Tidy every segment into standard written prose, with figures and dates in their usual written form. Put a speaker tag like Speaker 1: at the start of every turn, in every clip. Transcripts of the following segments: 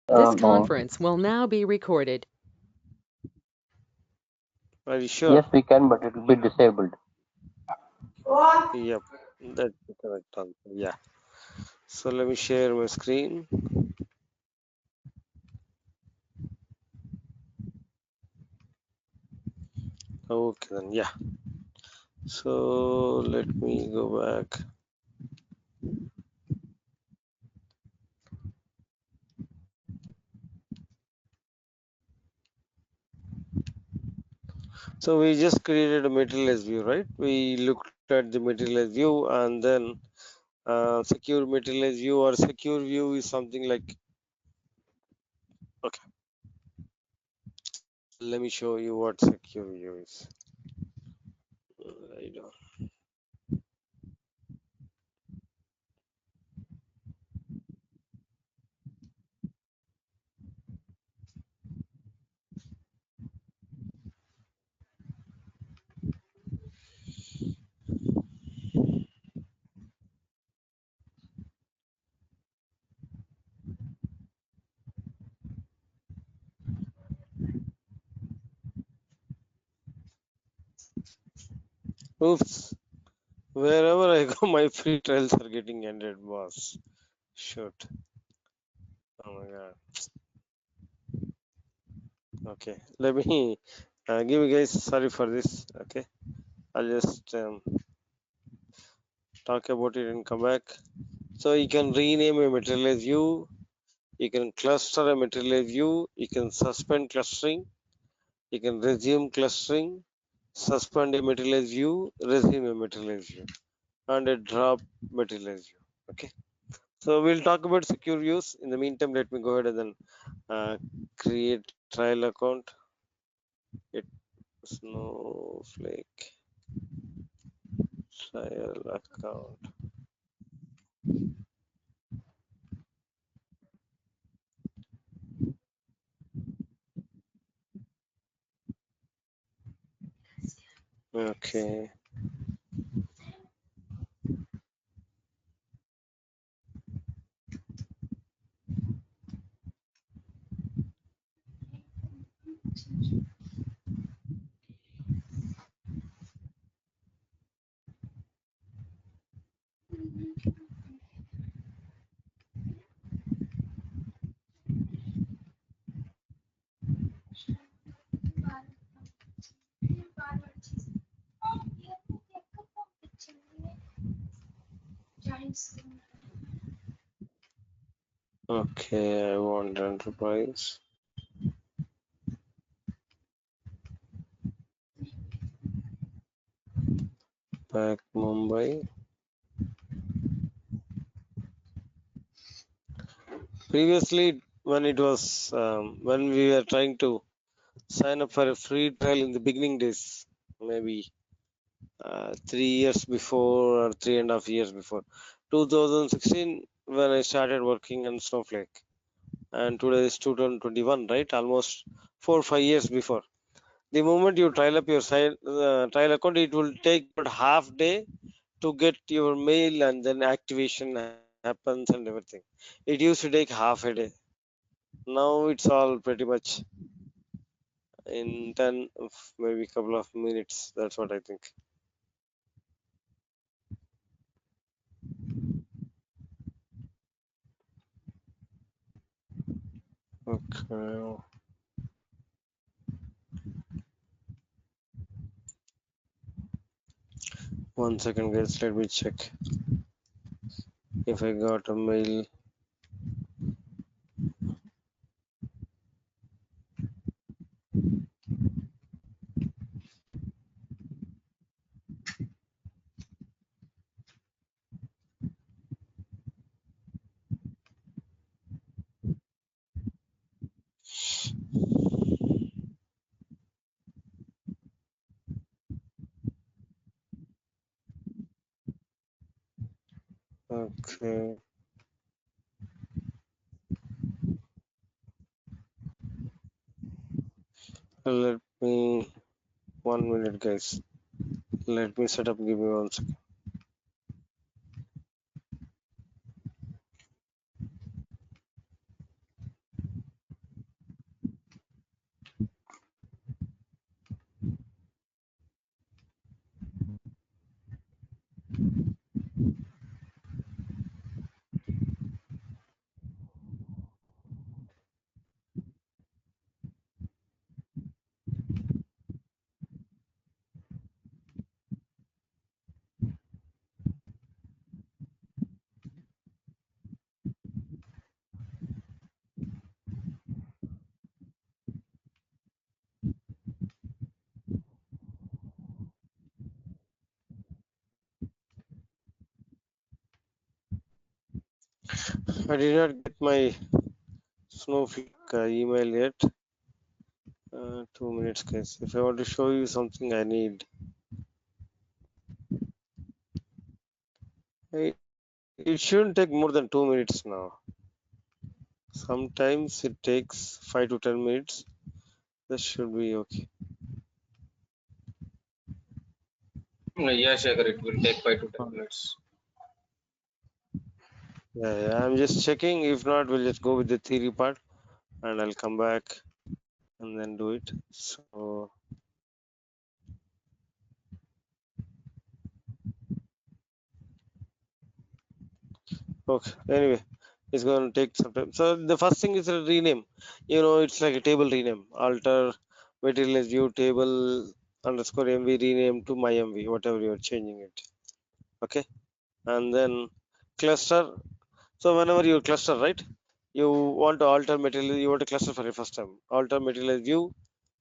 Speaker 1: This
Speaker 2: No.
Speaker 1: conference will now be recorded.
Speaker 3: Are you sure?
Speaker 2: Yes, we can, but it will be disabled.
Speaker 3: Yep, that's the correct answer. Yeah. So let me share my screen. Okay, then yeah. So let me go back. So we just created a materialized view, right? We looked at the materialized view and then secure materialized view or secure view is something like, okay, let me show you what secure view is. Right on. Oops, wherever I go, my free trials are getting ended, boss. Shoot. Oh my god. Okay, let me give you guys sorry for this. Okay, I'll just talk about it and come back. So you can rename a materialized view, you can cluster a materialized view, you can suspend clustering, you can resume clustering, suspend a materialized view, resume a materialized view, and a drop materialized view. Okay, so we'll talk about secure views. In the meantime, let me go ahead and then create trial account. It snowflake trial account. Okay. Okay, I want enterprise. Back Mumbai. Previously, when it was when we were trying to sign up for a free trial in the beginning days, maybe 3 years before or 3.5 years before, 2016 when I started working on Snowflake, and today is 2021, right? Almost 4 or 5 years before. The moment you trial up your trial account, it will take about half day to get your mail and then activation happens and everything. It used to take half a day. Now it's all pretty much in 10, maybe couple of minutes. That's what I think. Okay. 1 second, guys. Let me check if I got a mail. Okay. Let me 1 minute, guys. Let me set up. Give me 1 second. I did not get my snowflake email yet. 2 minutes, guys. If I want to show you something, I need. It, it shouldn't take more than 2 minutes now. Sometimes it takes 5 to 10 minutes. This should be okay.
Speaker 4: Yeah, Shakhar, it will take 5 to 10
Speaker 3: Um,
Speaker 4: minutes.
Speaker 3: Yeah, I'm just checking. If not, we'll just go with the theory part, and I'll come back and then do it. So, okay. Anyway, it's going to take some time. So the first thing is a rename. It's like a table rename. Alter material as view table underscore MV rename to my MV, whatever you're changing it. Okay. And then cluster. So whenever you cluster, right? You want to alter material. You want to cluster for the first time. Alter material as view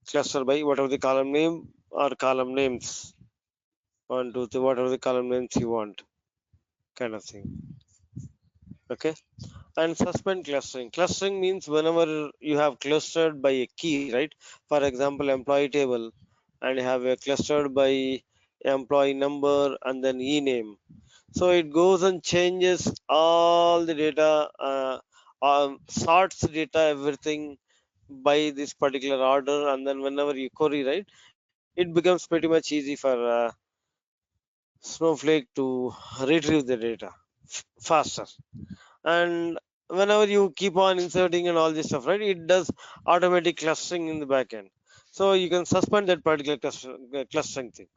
Speaker 3: cluster by whatever the column name or column names. 1, 2, 3, whatever the column names you want, kind of thing. Okay. And suspend clustering. Clustering means whenever you have clustered by a key, right? For example, employee table, and you have a clustered by employee number and then e name. So it goes and changes all the data, sorts data, everything by this particular order, and then whenever you query, right, it becomes pretty much easy for Snowflake to retrieve the data faster. And whenever you keep on inserting and all this stuff, right, it does automatic clustering in the backend. So you can suspend that particular clustering thing.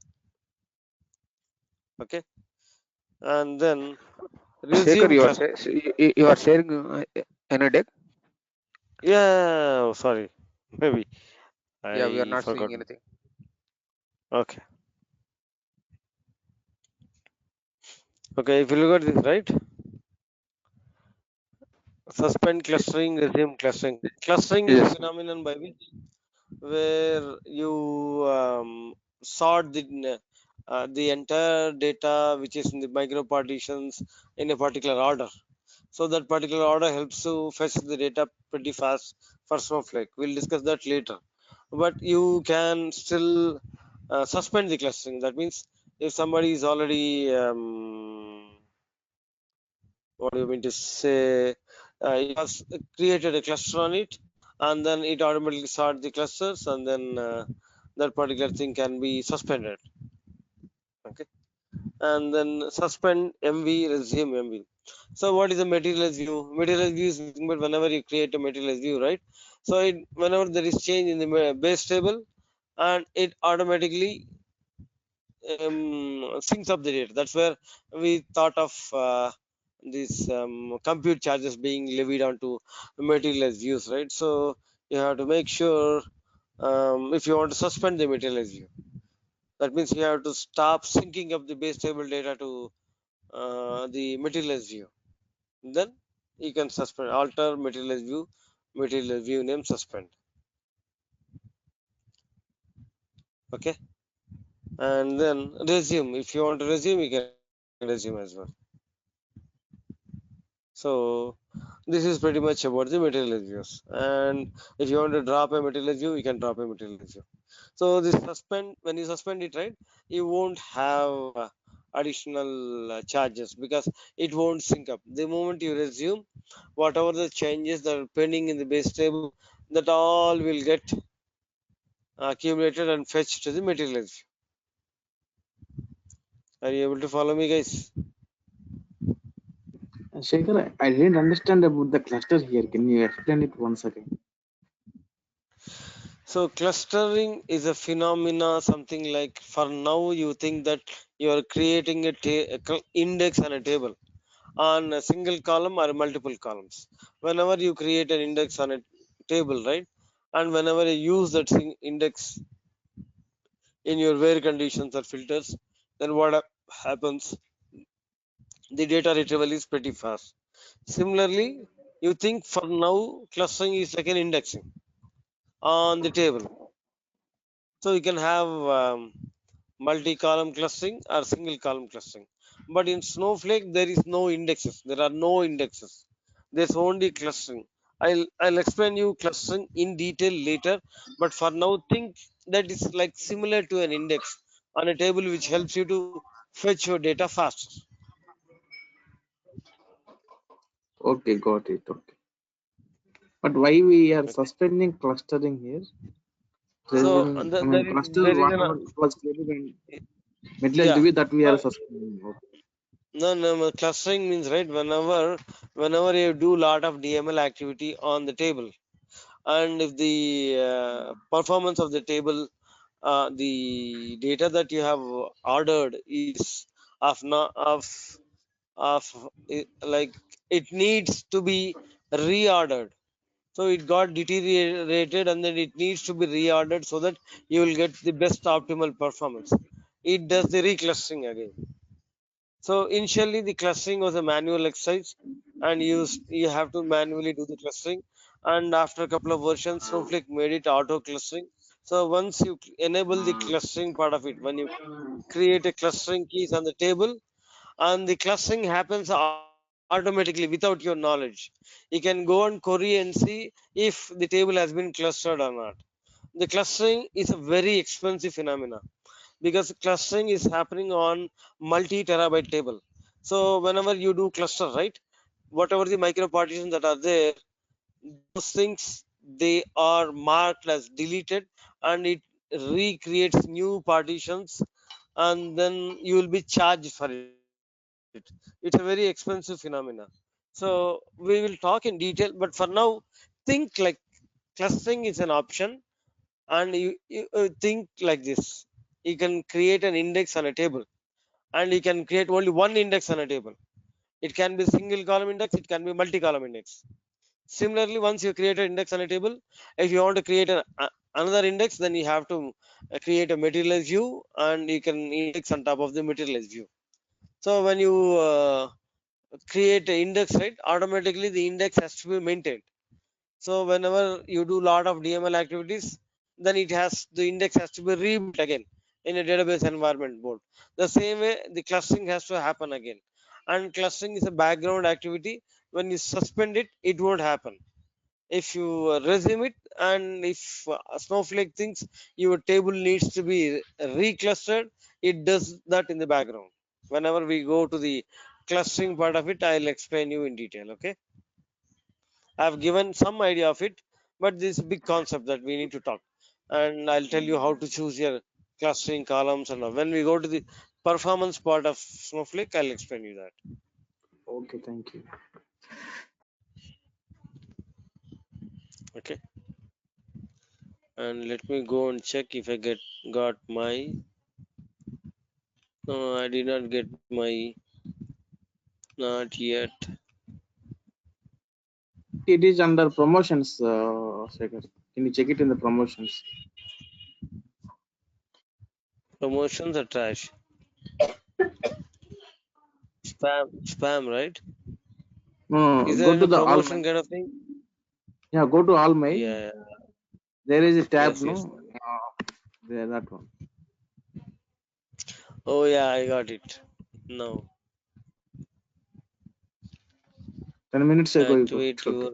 Speaker 3: Okay. And then
Speaker 2: Shekhar,
Speaker 3: resume cluster.
Speaker 2: you are sharing any deck?
Speaker 3: Yeah, oh, sorry. Maybe
Speaker 2: Yeah, we are
Speaker 3: I
Speaker 2: not
Speaker 3: forgot.
Speaker 2: seeing anything.
Speaker 3: Okay. Okay. If you look at this, right, suspend clustering, resume clustering. Clustering is a
Speaker 2: Yes.
Speaker 3: phenomenon by which where you sort the entire data which is in the micro partitions in a particular order. So that particular order helps to fetch the data pretty fast for Snowflake. We'll discuss that later. But you can still suspend the clustering. That means if somebody is already what do you mean to say? You have created a cluster on it, and then it automatically sort the clusters, and then that particular thing can be suspended. Okay, and then suspend MV, resume MV. So, what is a materialized view? Materialized view is nothing but whenever you create a materialized view, right? So, whenever there is change in the base table, and it automatically syncs up the data. That's where we thought of these compute charges being levied onto materialized views, right? So you have to make sure if you want to suspend the materialized view, that means you have to stop syncing up the base table data to the materialized view. Then you can suspend, alter materialized view name, suspend. Okay, and then resume. If you want to resume, you can resume as well. So this is pretty much about the materialized views. And if you want to drop a materialized view, you can drop a materialized view. So this suspend, when you suspend it, right, you won't have additional charges because it won't sync up. The moment you resume, whatever the changes that are pending in the base table, that all will get accumulated and fetched to the materialized view. Are you able to follow me, guys?
Speaker 5: Shekhar, I didn't understand about the cluster here. Can you explain it once again?
Speaker 3: So clustering is a phenomena, something like for now you think that you are creating a index and a table on a single column or multiple columns. Whenever you create an index on a table, right, and whenever you use that index in your where conditions or filters, then what happens? The data retrieval is pretty fast. Similarly, you think for now clustering is like an indexing on the table. So you can have multi-column clustering or single column clustering. But in Snowflake, there is no indexes. There are no indexes. There's only clustering. I'll explain you clustering in detail later, but for now think that is like similar to an index on a table which helps you to fetch your data faster.
Speaker 5: Okay, got it. Okay. But why we are
Speaker 3: Okay.
Speaker 5: suspending clustering here?
Speaker 3: So
Speaker 5: Resuming, I mean, cluster
Speaker 3: there is
Speaker 5: whatever
Speaker 3: an
Speaker 5: was created in middle
Speaker 3: yeah.
Speaker 5: LGB that we are
Speaker 3: Uh,
Speaker 5: suspending. Okay.
Speaker 3: no, clustering means right whenever you do lot of DML activity on the table, and if the performance of the table, the data that you have ordered is of not of like it needs to be reordered, so it got deteriorated and then it needs to be reordered so that you will get the best optimal performance. It does the reclustering again. So initially the clustering was a manual exercise, and you have to manually do the clustering. And after a couple of versions, Snowflake made it auto clustering. So once you enable the clustering part of it, when you create a clustering keys on the table, and the clustering happens automatically without your knowledge. You can go and query and see if the table has been clustered or not. The clustering is a very expensive phenomena because clustering is happening on multi-terabyte table. So whenever you do cluster, right, whatever the micro partitions that are there, those things they are marked as deleted, and it recreates new partitions, and then you will be charged for it. It's a very expensive phenomena. So we will talk in detail, but for now, think like clustering is an option, and you think like this. You can create an index on a table, and you can create only one index on a table. It can be single column index, it can be multi column index. Similarly, once you create an index on a table, if you want to create another index, then you have to create a materialized view, and you can index on top of the materialized view. So when you create an index, right, automatically the index has to be maintained. So whenever you do lot of DML activities, then the index has to be rebuilt again in a database environment board. The same way the clustering has to happen again. And clustering is a background activity. When you suspend it, it won't happen. If you resume it, and if Snowflake thinks your table needs to be reclustered, it does that in the background. Whenever we go to the clustering part of it, I'll explain you in detail. Okay. I've given some idea of it, but this big concept that we need to talk, and I'll tell you how to choose your clustering columns and all. When we go to the performance part of Snowflake, I'll explain you that.
Speaker 5: Okay, thank you.
Speaker 3: Okay, and let me go and check if I got my. No, I did not get my. Not yet.
Speaker 5: It is under promotions, Shekhar. Can you check it in the promotions?
Speaker 3: Promotions are trash. Spam, right?
Speaker 5: No, no,
Speaker 3: Is there
Speaker 5: go
Speaker 3: any
Speaker 5: to the all
Speaker 3: promotion
Speaker 5: mail.
Speaker 3: kind of thing?
Speaker 5: Yeah, go to all mail.
Speaker 3: Yeah.
Speaker 5: There is a tab,
Speaker 3: Yes, yes.
Speaker 5: no? There, that one.
Speaker 3: Oh yeah, I got it. No.
Speaker 5: 10 minutes ago you
Speaker 3: Activate
Speaker 5: took it.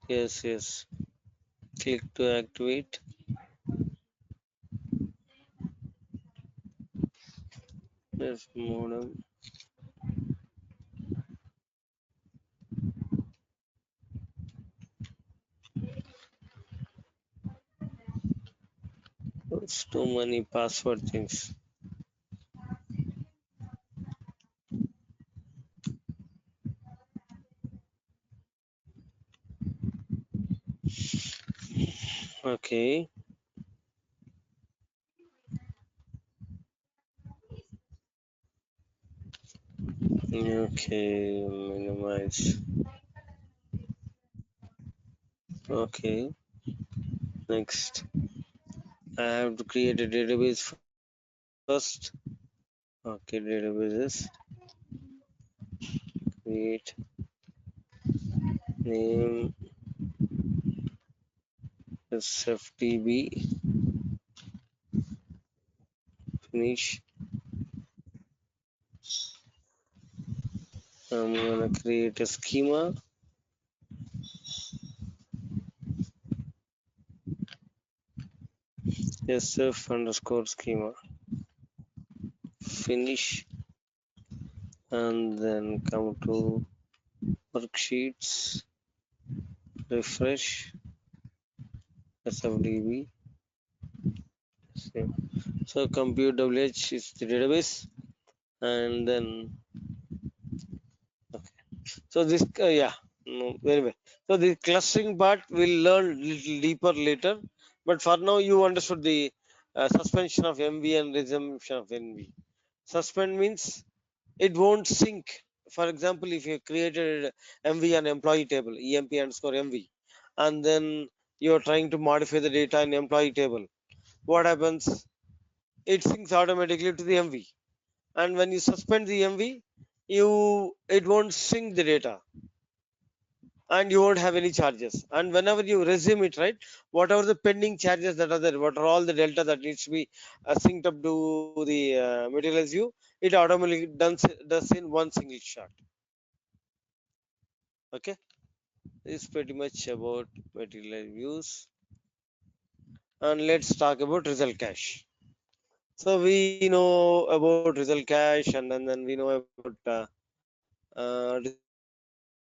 Speaker 3: your. Yes. Click to activate. Yes, modem. It's too many password things. Okay. Okay. Minimize. Okay. Next. I have to create a database first. Okay, databases. Create name SFTB. Finish. gonna create a schema. SF underscore schema. Finish, and then come to worksheets, refresh, SFDB. So compute WH is the database, and then so this yeah, no, very well. So the clustering part we'll learn little deeper later, but for now you understood the suspension of MV and resumption of NV. Suspend means it won't sync. For example, if you created MV and employee table, EMP underscore MV, and then you're trying to modify the data in employee table, what happens? It syncs automatically to the MV, and when you suspend the MV, it won't sync the data, and you won't have any charges. And whenever you resume it, right, whatever the pending charges that are there, what are all the delta that needs to be synced up to the materialize view, it automatically does in one single shot. Okay, this is pretty much about material views, and let's talk about result cache. So we know about result cache, and then we know about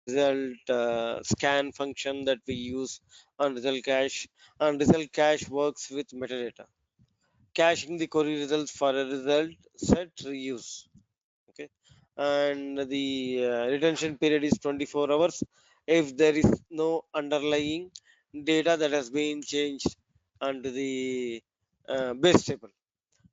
Speaker 3: result scan function that we use on result cache, and result cache works with metadata, caching the query results for a result set reuse. Okay, and the retention period is 24 hours if there is no underlying data that has been changed onto the base table.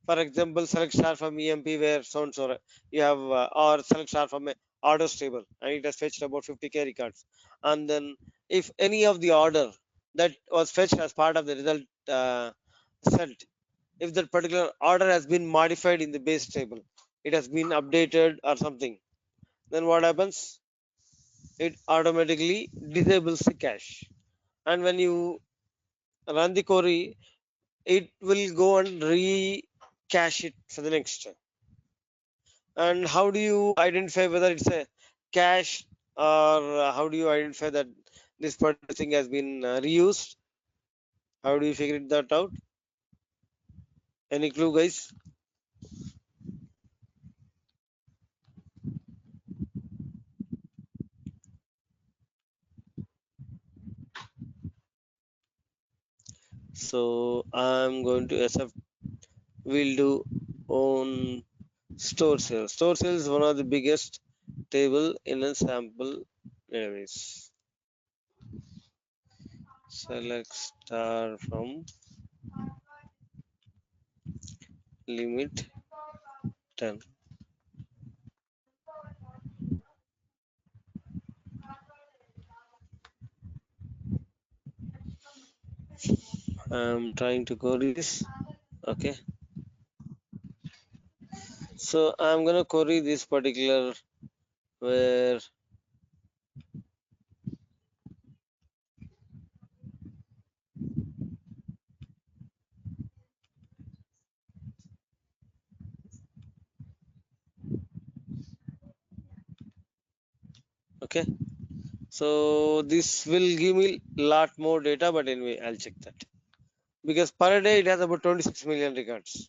Speaker 3: For example, select star from EMP where so and so you have or select star from a orders table and it has fetched about 50k records, and then if any of the order that was fetched as part of the result set, if that particular order has been modified in the base table, it has been updated or something, then what happens? It automatically disables the cache, and when you run the query, it will go and re-cache it for the next time. And how do you identify whether it's a cache, or how do you identify that this particular thing has been reused? How do you figure that out? Any clue, guys? So I'm going to SF. We'll do on store sales. Store sales is one of the biggest table in a sample database. Select star from limit 10. I'm trying to query this. Okay, so I'm gonna query this particular where okay, so this will give me lot more data, but anyway I'll check that because per day it has about 26 million records.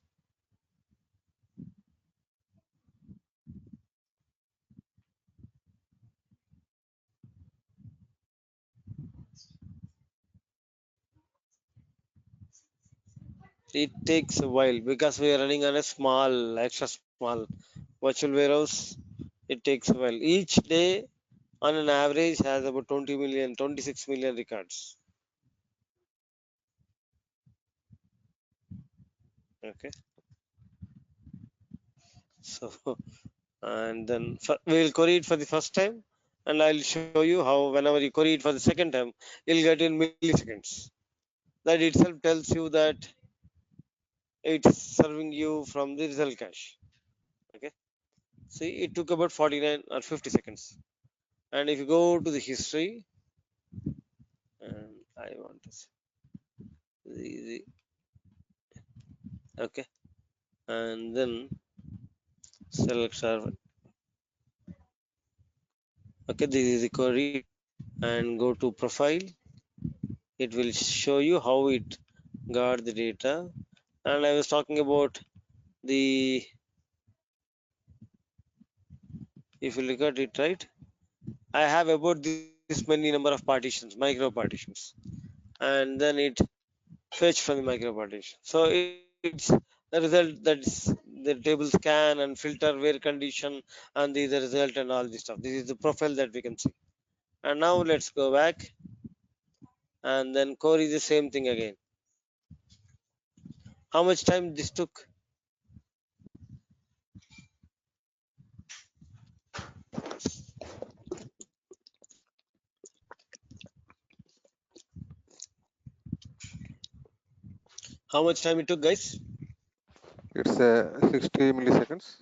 Speaker 3: It takes a while because we are running on a small, extra small virtual warehouse. It takes a while. Each day on an average has about 20 million, 26 million records. Okay, so and then we will query it for the first time, and I'll show you how whenever you query it for the second time, you'll get in milliseconds. That itself tells you that it's serving you from the result cache. Okay, see, it took about 49 or 50 seconds. And if you go to the history, and I want to see okay, and then select server, Okay, this is the query, and go to profile. It will show you how it got the data. And I was talking about the, if you look at it, right, I have about this many number of partitions, micro partitions, and then it fetch from the micro partition. So it's the result, that's the table scan and filter where condition and the result and all this stuff. This is the profile that we can see. And now let's go back and then query the same thing again. How much time this took? How much time it took, guys?
Speaker 2: It's 60 milliseconds.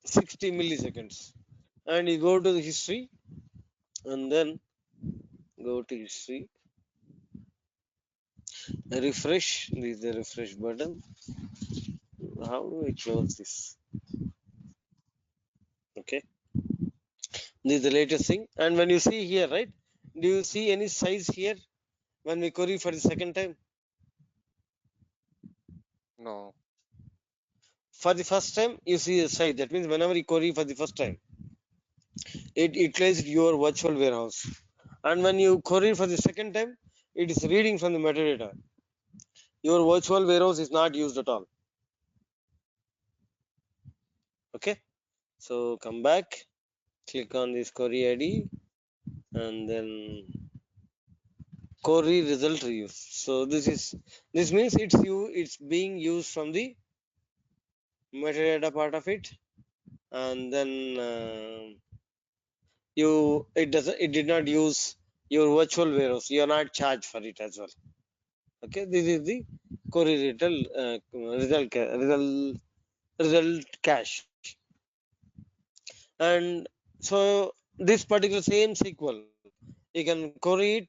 Speaker 3: 60 milliseconds. And you go to the history and then go to history, refresh. This is the refresh button. How do I close this? Okay, this is the latest thing. And when you see here, right, do you see any size here when we query for the second time?
Speaker 2: No.
Speaker 3: For the first time, you see a size. That means whenever you query for the first time, it utilized your virtual warehouse. And when you query for the second time, it is reading from the metadata. Your virtual warehouse is not used at all. Okay, so come back, click on this query ID, and then query result reuse. So this means it's being used from the metadata part of it, and then it did not use your virtual warehouse. You are not charged for it as well. Okay, this is the query result cache. And so this particular same SQL, you can query it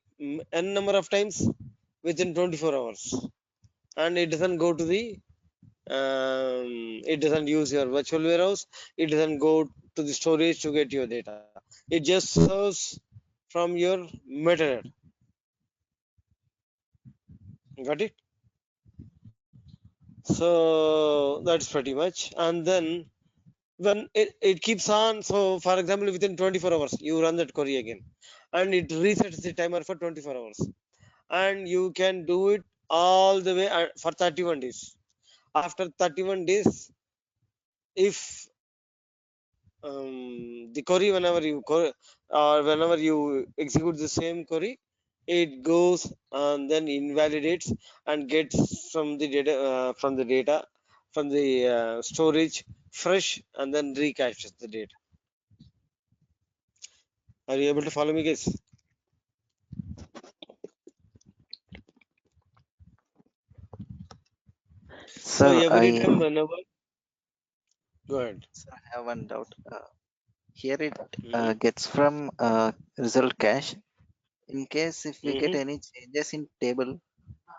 Speaker 3: n number of times within 24 hours, and it doesn't go to the it doesn't use your virtual warehouse, it doesn't go to the storage to get your data, it just serves from your metadata. Got it? So that's pretty much. And then when it keeps on, so for example, within 24 hours you run that query again, and it resets the timer for 24 hours, and you can do it all the way for 31 days. After 31 days, if the query, whenever you execute the same query, it goes and then invalidates and gets from the storage fresh, and then recaches the data. Are you able to follow me, guys? So
Speaker 6: Sir,
Speaker 3: every time, whenever, go ahead.
Speaker 6: I have one doubt. Here it
Speaker 3: Hmm.
Speaker 6: gets from result cache. In case if we get
Speaker 3: Hmm.
Speaker 6: any changes in table,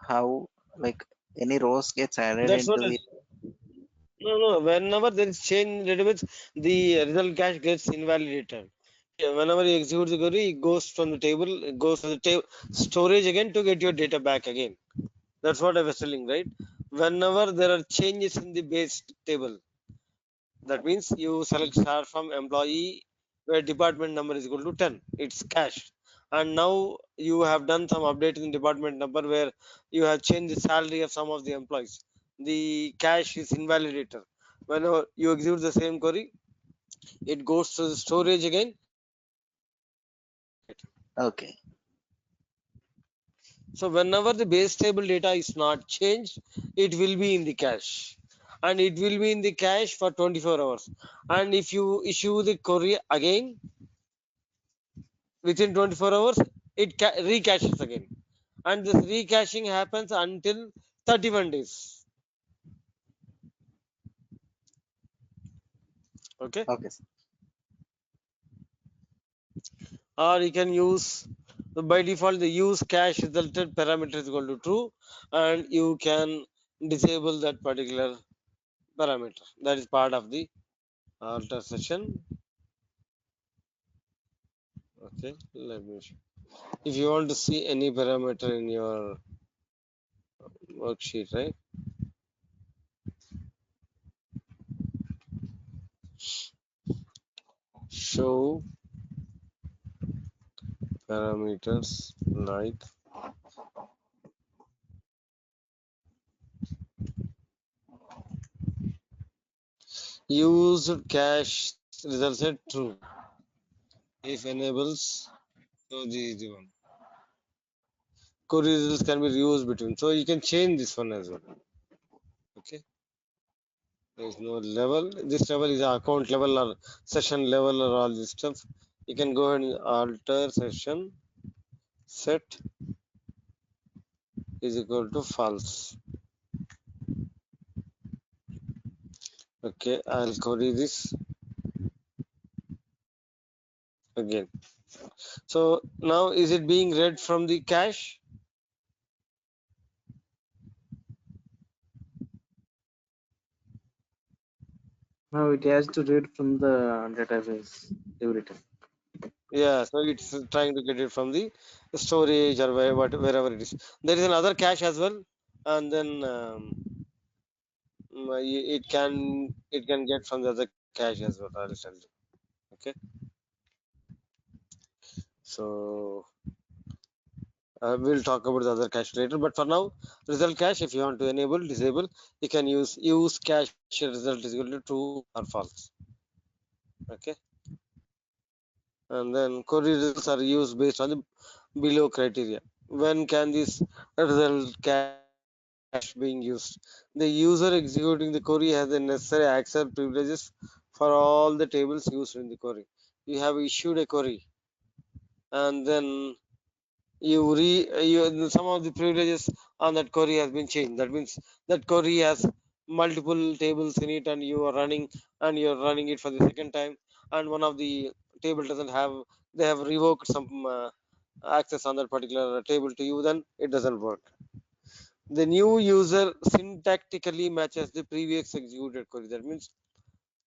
Speaker 6: how like any rows gets added
Speaker 3: That's
Speaker 6: into
Speaker 3: what
Speaker 6: the.
Speaker 3: no. Whenever there is change in database, the result cache gets invalidated. Yeah, whenever you execute the query, it goes from the table, it goes to the table storage again to get your data back again. That's what I was telling, right? Whenever there are changes in the base table, that means you select star from employee where department number is equal to 10. It's cached. And now you have done some update in department number where you have changed the salary of some of the employees. The cache is invalidator. Whenever you execute the same query, it goes to the storage again and invalidate.
Speaker 6: Okay,
Speaker 3: So whenever the base table data is not changed, it will be in the cache, and it will be in the cache for 24 hours. And if you issue the query again within 24 hours, it recaches again. And this recaching happens until 31 days. Okay.
Speaker 6: okay, sir.
Speaker 3: Or you can use, by default, the use cache resulted parameter is equal to true, and you can disable that particular parameter. That is part of the alter session. Okay, let me show. If you want to see any parameter in your worksheet, right? Show parameters like used cache results at true. If enables, so this is the one. Query results can be reused between. So you can change this one as well. Okay. There is no level. This level is account level or session level or all this stuff. You can go ahead and alter session set is equal to false. Okay, I'll query this again. So now is it being read from the cache?
Speaker 5: Now it has to read from the database every time.
Speaker 3: Yeah, so it's trying to get it from the storage or wherever it is. There is another cache as well, and then it can get from the other cache as well. I'll tell you. Okay, so we'll talk about the other cache later. But for now, result cache. If you want to enable, disable, you can use cache result is equal to true or false. Okay, and then query results are used based on the below criteria. When can this result cache being used? The user executing the query has the necessary access privileges for all the tables used in the query. You have issued a query, and then some of the privileges on that query has been changed. That means that query has multiple tables in it, and you're running it for the second time, and one of the table doesn't have, they have revoked some access on that particular table to you, then it doesn't work. The new user syntactically matches the previous executed query. That means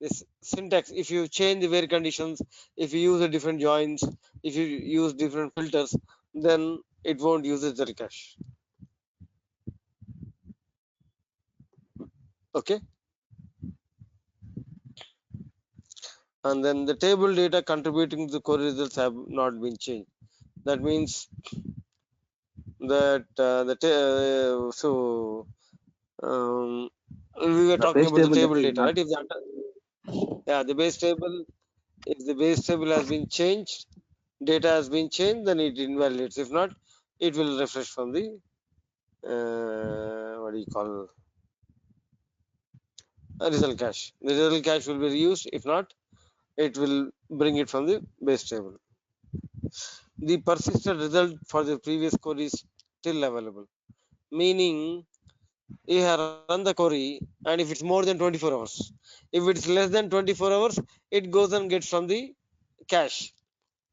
Speaker 3: this syntax, if you change the where conditions, if you use a different joins, if you use different filters, then it won't use the cache. Okay, and then the table data contributing to the query results have not been changed. That means that so we were
Speaker 5: The
Speaker 3: talking
Speaker 5: base
Speaker 3: about the
Speaker 5: table
Speaker 3: table
Speaker 5: data is
Speaker 3: data,
Speaker 5: not.
Speaker 3: right? Yeah, the base table, if the base table has been changed, data has been changed, then it invalidates. If not, it will refresh from the what do you call, a result cache. The result cache will be reused. If not, it will bring it from the base table. The persisted result for the previous query is still available, meaning you have run the query, and if it's more than 24 hours, if it's less than 24 hours, it goes and gets from the cache.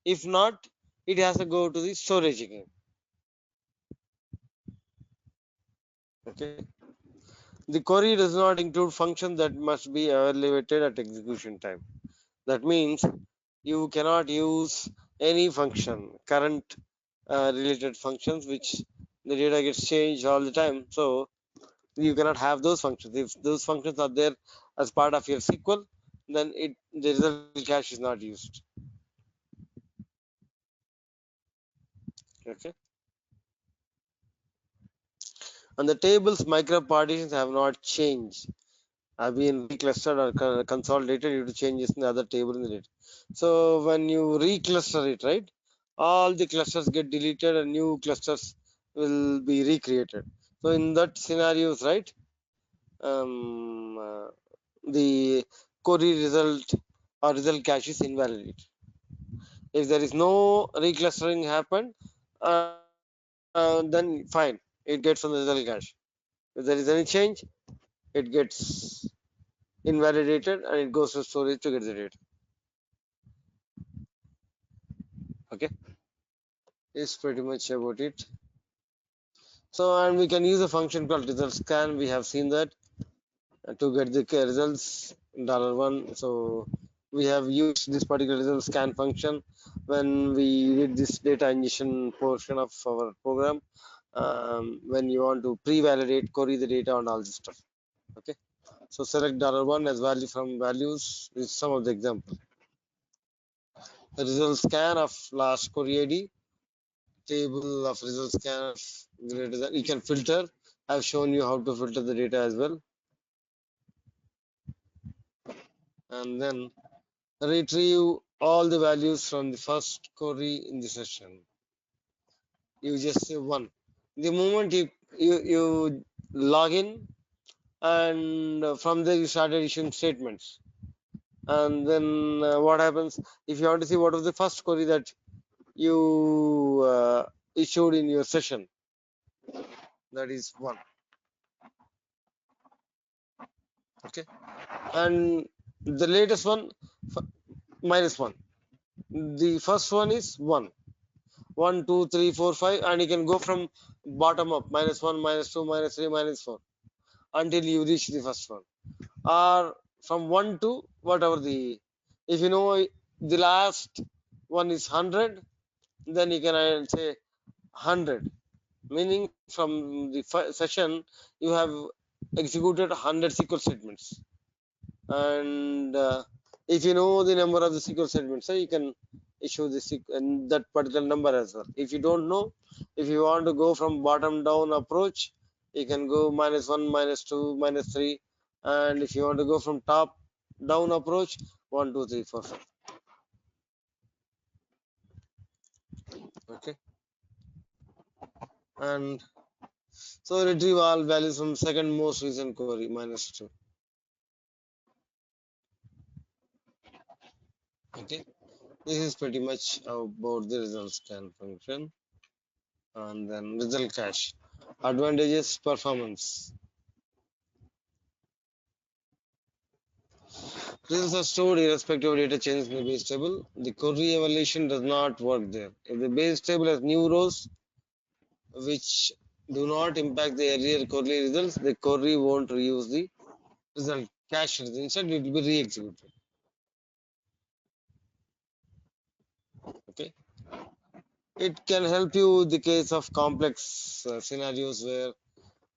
Speaker 3: If not, it has to go to the storage again. Okay. The query does not include functions that must be evaluated at execution time. That means you cannot use any function, current related functions, which the data gets changed all the time. So you cannot have those functions. If those functions are there as part of your SQL, then the result cache is not used. Okay. And the tables micro partitions have not changed, have been reclustered or consolidated due to changes in the other table in the data. So when you recluster it, right, all the clusters get deleted and new clusters will be recreated. So in that scenarios, right, the query result or result cache is invalid. If there is no reclustering happened, then fine, it gets on the result cache. If there is any change, it gets invalidated and it goes to storage to get the data. Okay, is pretty much about it. So, and we can use a function called result scan. We have seen that to get the results $1. So we have used this particular result scan function when we did this data ingestion portion of our program, when you want to pre-validate, query the data and all this stuff. Okay, so select $1 as value from values is some of the example. The result scan of last query ID, table of result scan of greater than, you can filter. I've shown you how to filter the data as well. And then retrieve all the values from the first query in the session. You just say one. The moment you log in, and from there you started issuing statements. And then what happens if you want to see what was the first query that you issued in your session? That is one. Okay, and the latest one minus one. The first one is one. 1, 2, 3, 4, 5, and you can go from bottom up, -1, -2, -3, -4, until you reach the first one, or from 1 to whatever the, if you know the last one is 100, then you can say 100, meaning from the session you have executed 100 SQL statements. And if you know the number of the SQL statements, so you can issue the and that particular number as well. If you don't know, if you want to go from bottom down approach, you can go -1, -2, -3, and if you want to go from top down approach, 1, 2, 3, 4, 5. Okay, and so retrieve all values from second most recent query -2. Okay, this is pretty much about the result scan function. And then result cache. Advantages, performance. Results are stored irrespective of data changes in the base table. The query evaluation does not work there. If the base table has new rows which do not impact the earlier query results, the query won't reuse the result cache. Instead, it will be re-executed. Okay. It can help you in the case of complex scenarios where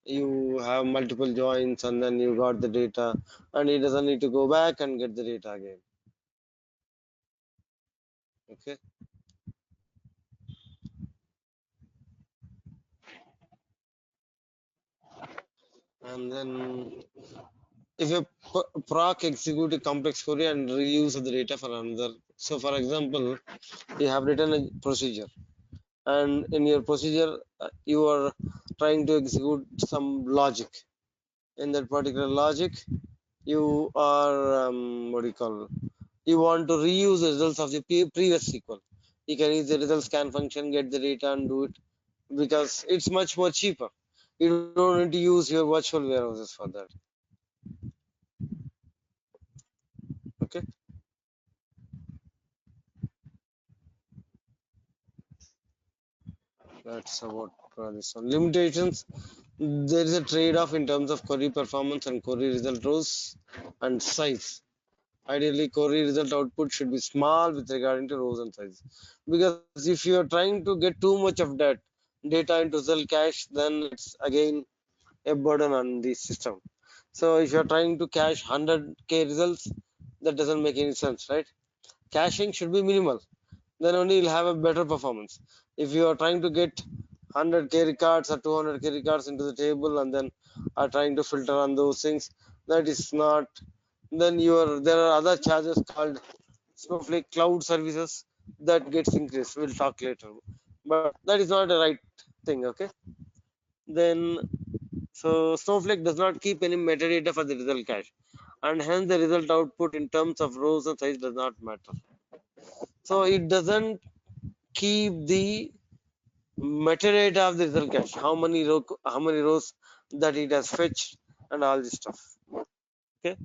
Speaker 3: you have multiple joins and then you got the data and it doesn't need to go back and get the data again. Okay, and then if you proc execute a complex query and reuse the data for another, so for example you have written a procedure, and in your procedure you are trying to execute some logic. In that particular logic you are what do you call, you want to reuse the results of the previous SQL. You can use the result scan function, get the data and do it, because it's much more cheaper. You don't need to use your virtual warehouses for that. Okay, that's about this one. Limitations: there is a trade-off in terms of query performance and query result rows and size. Ideally, query result output should be small with regarding to rows and size, because if you are trying to get too much of that data into result cache, then it's again a burden on the system. So if you are trying to cache 100K results, that doesn't make any sense, right? Caching should be minimal, then only you'll have a better performance. If you are trying to get 100K records or 200K records into the table and then are trying to filter on those things, that is not, then there are other charges called snowflake cloud services that gets increased. We'll talk later, but that is not the right thing. Okay, then so snowflake does not keep any metadata for the result cache, and hence the result output in terms of rows and size does not matter. So it doesn't keep the metadata of the result cache, how many rows that it has fetched and all this stuff. Okay,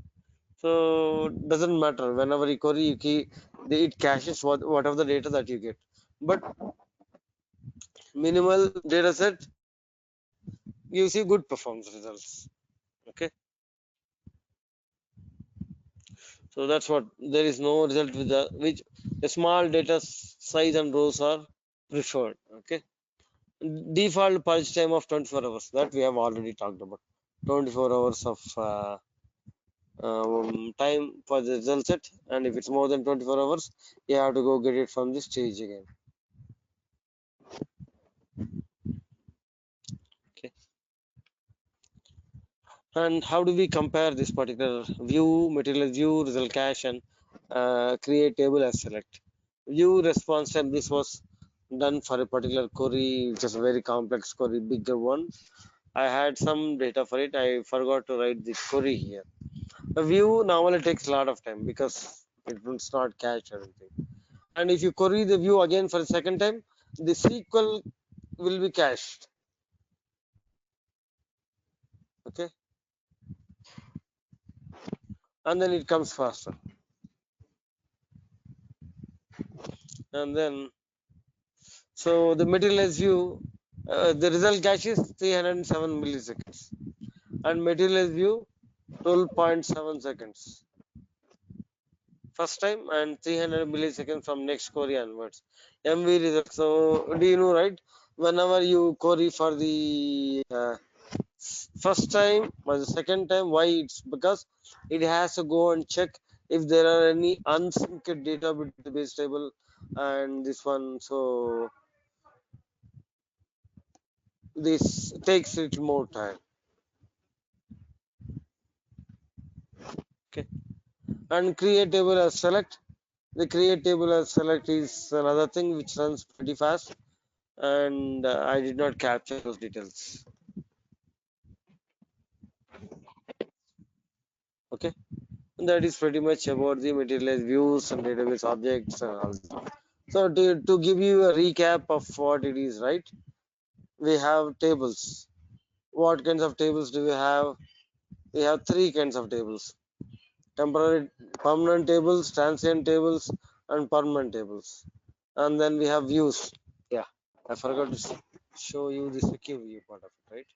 Speaker 3: so doesn't matter, whenever you query you keep it caches whatever the data that you get, but minimal data set gives you good performance results. Okay, So that's what, there is no result with the which a small data size and rows are preferred. Okay. Default purge time of 24 hours, that we have already talked about. 24 hours of time for the result set, and if it's more than 24 hours, you have to go get it from the stage again. Okay. And how do we compare this particular view, material view, result cache, and create table as select? View response time, this was done for a particular query, which is a very complex query, bigger one. I had some data for it. I forgot to write the query here. The view normally takes a lot of time because it will not cache everything. And if you query the view again for a second time, the SQL will be cached. Okay. And then it comes faster. And then, so the materialized view, the result cache is 307 milliseconds. And materialized view, 12.7 seconds. First time, and 300 milliseconds from next query onwards. MV result. So do you know, right? Whenever you query for the first time or the second time, why? It's because it has to go and check if there are any unsynced data between the base table and this one. So this takes it more time. Okay. And create table as select. The create table as select is another thing which runs pretty fast, and I did not capture those details. Okay, and that is pretty much about the materialized views and database objects and all that. So to give you a recap of what it is, right? We have tables. What kinds of tables do we have? We have three kinds of tables: temporary, permanent tables, transient tables, and permanent tables. And then we have views. Yeah, I forgot to show you the secure view part of it, right?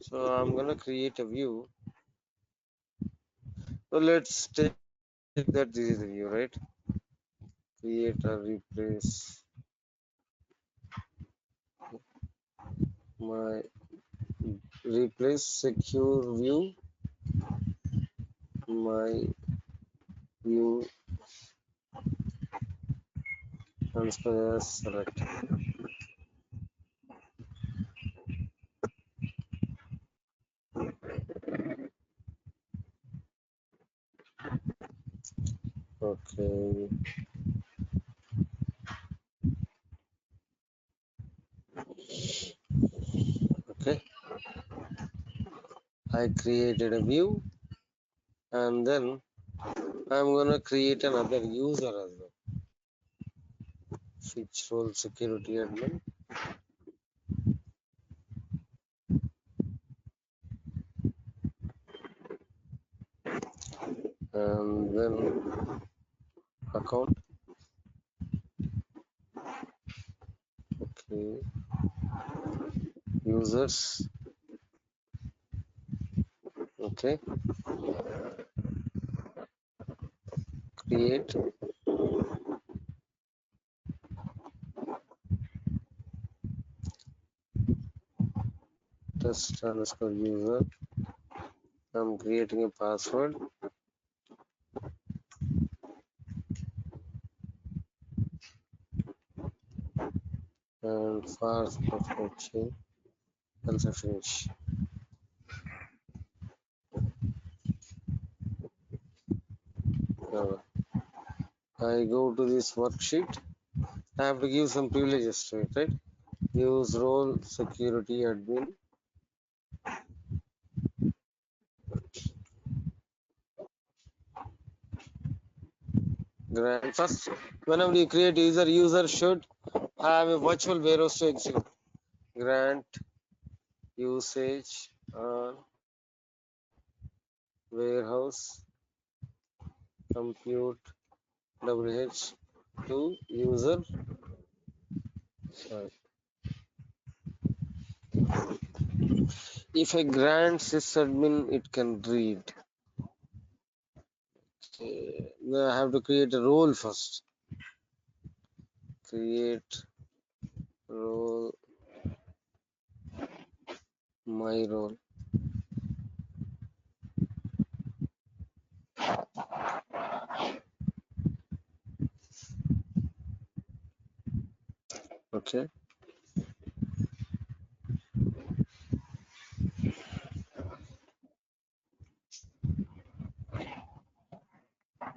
Speaker 3: So I'm gonna create a view. So let's take that this is the view, right? Create or replace my replace secure view, my view transfer as select. Okay. Okay. I created a view, and then I'm gonna create another user as well. Switch role security admin. And then account. Okay. Users. Okay. Create. Test underscore user. I'm creating a password. And for chain, else finish. Now, I go to this worksheet. I have to give some privileges to it, right? Use role security admin. Grant first, whenever you create user should have a virtual warehouse to execute. Grant usage on warehouse compute WH to user. Sorry. If I grant sysadmin, it can read. Okay. Then I have to create a role first. Create role, my role. Okay.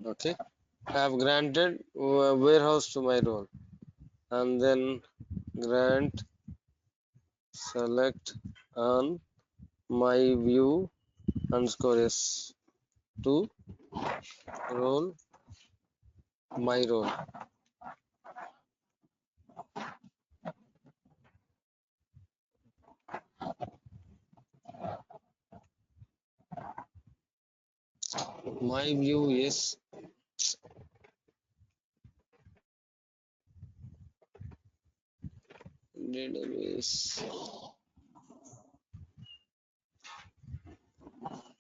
Speaker 3: Okay. I have granted warehouse to my role, and then grant select on my view underscore s to role, my role. My view is database.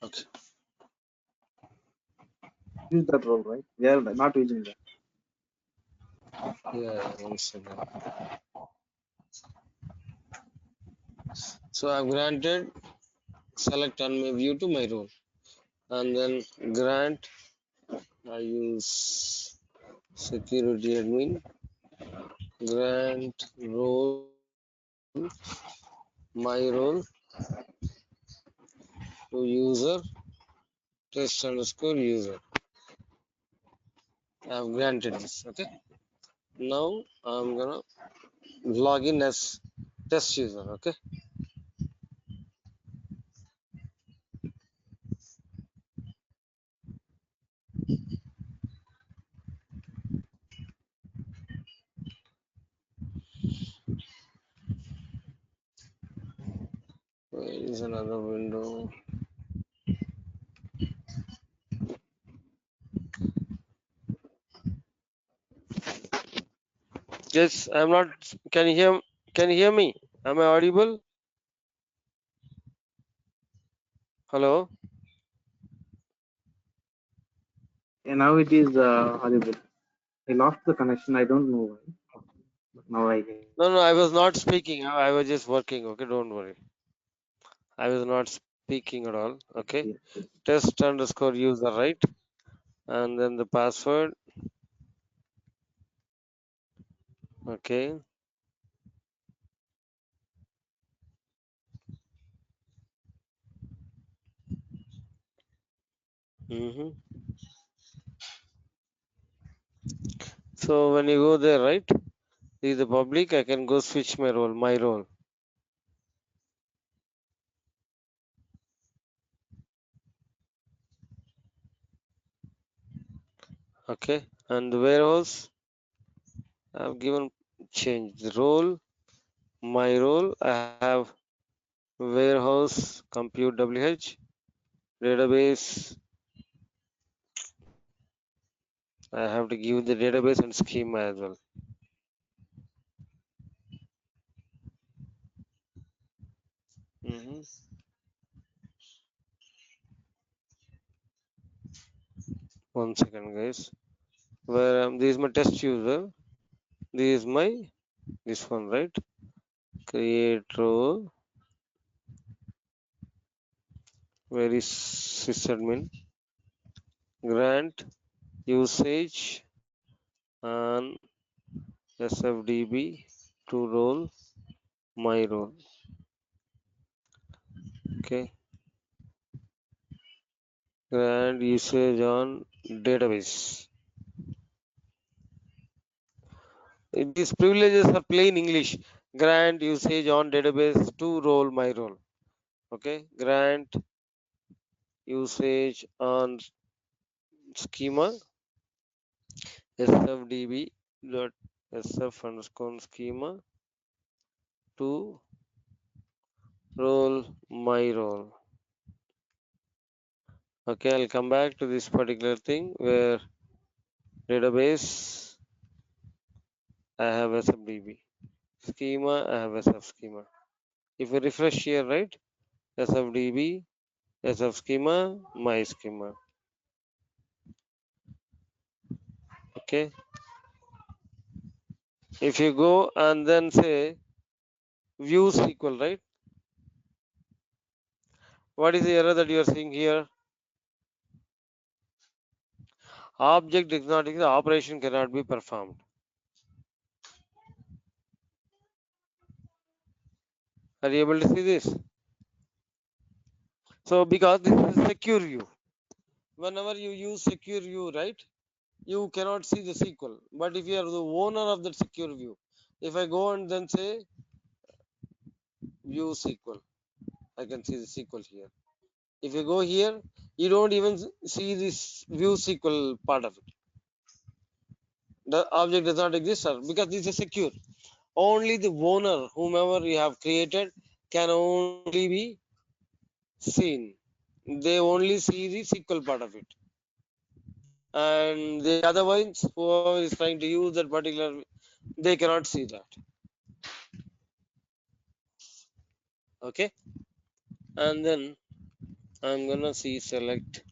Speaker 3: Okay.
Speaker 5: Use that role, right? We are not using that.
Speaker 3: Yeah, one second. So I've granted select on my view to my role, and then grant. I use security admin. Grant role, my role to user test underscore user. I've granted this. Okay. Now I'm gonna log in as test user. Okay. Where is another window? Yes, I'm not. Can you hear? Can you hear me? Am I audible? Hello.
Speaker 5: And now it is audible. I lost the connection. I don't know why. But now I get.
Speaker 3: No, I was not speaking. I was just working. Okay, don't worry. I was not speaking at all. Okay.
Speaker 5: Yes, yes.
Speaker 3: Test underscore user, right? And then the password. Okay. Mm-hmm. So when you go there, right? This is the public. I can go switch my role. My role. Okay. And the warehouse. I've given change the role. My role. I have warehouse compute WH database. I have to give the database and schema as well. Mm-hmm. One second, guys. Where this is my test user. This is my this one, right? Create role. Where is sysadmin? Grant usage and SFDB to role my role. Okay. Grant usage on database. These privileges are plain English. Grant usage on database to role my role. Okay. Grant usage on schema SFDB dot SF underscore schema to role my role. Okay, I'll come back to this particular thing where database I have SFDB schema, I have SF schema. If we refresh here, right? SFDB, SF schema, my schema. Okay. If you go and then say view SQL, right? What is the error that you are seeing here? Object is not exist, operation cannot be performed. Are you able to see this? So because this is a secure view. Whenever you use secure view, right? You cannot see the SQL. But if you are the owner of that secure view, if I go and then say view SQL, I can see the SQL here. If you go here, you don't even see this view SQL part of it. The object does not exist, sir, because this is secure. Only the owner, whomever you have created, can only be seen. They only see the SQL part of it. And the other ones, whoever is trying to use that particular, they cannot see that. Okay. And then I'm gonna see select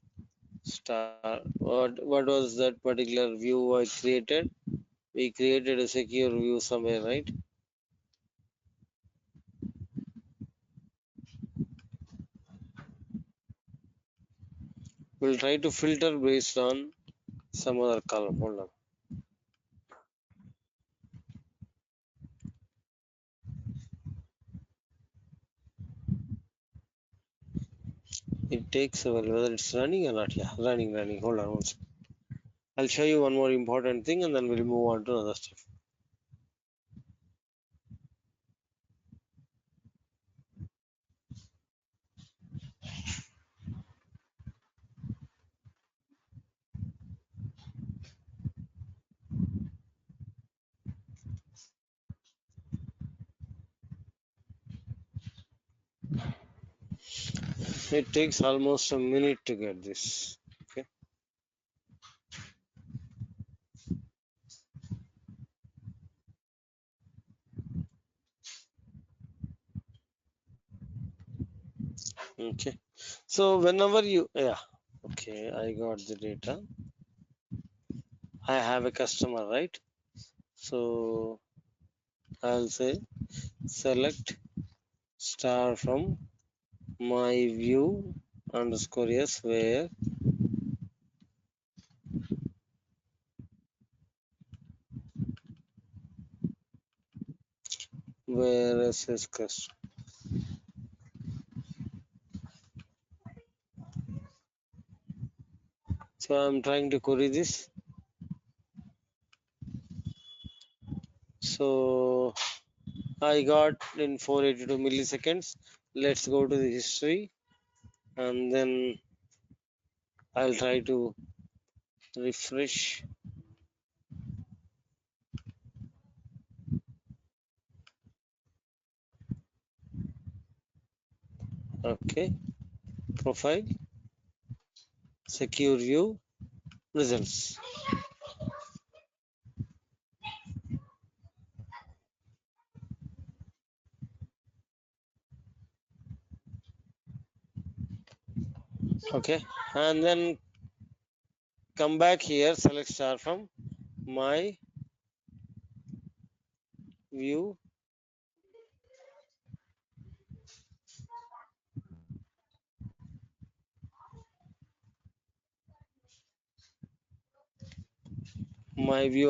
Speaker 3: star. What was that particular view I created? We created a secure view somewhere, right? We'll try to filter based on some other column. Hold on. It takes a while whether it's running or not. Yeah, running. Hold on one second. I'll show you one more important thing and then we'll move on to other stuff. It takes almost a minute to get this. Okay. Okay. So whenever you, yeah. Okay, I got the data. I have a customer, right? So I'll say select star from my view underscore yes where is customer. So I'm trying to query this. So I got in 482 milliseconds. Let's go to the history and then I'll try to refresh. Okay, profile, secure view, results. Okay, and then come back here, select star from my view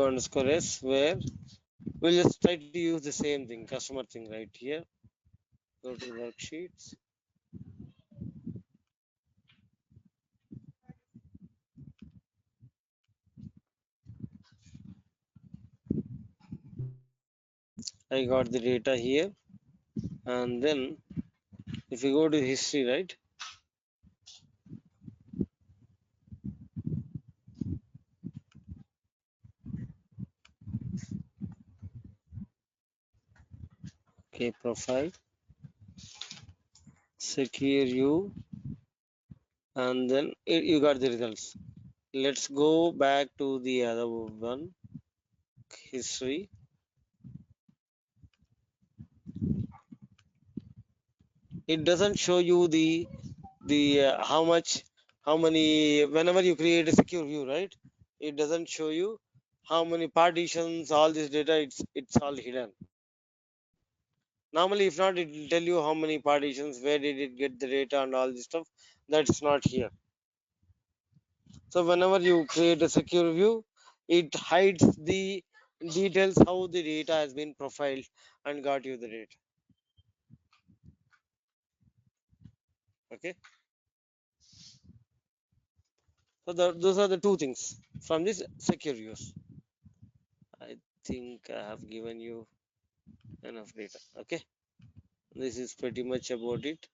Speaker 3: underscore s where we'll just try to use the same thing, customer thing right here. Go to worksheets. I got the data here, and then if you go to history, right? Okay, profile, secure view, and then you got the results. Let's go back to the other one, history. It doesn't show you the how many whenever you create a secure view, right? It doesn't show you how many partitions, all this data. It's all hidden. Normally, if not, it will tell you how many partitions, where did it get the data, and all this stuff. That's not here. So whenever you create a secure view, it hides the details how the data has been profiled and got you the data. Okay. So those are the two things from this secure views. I think I have given you enough data. Okay. This is pretty much about it.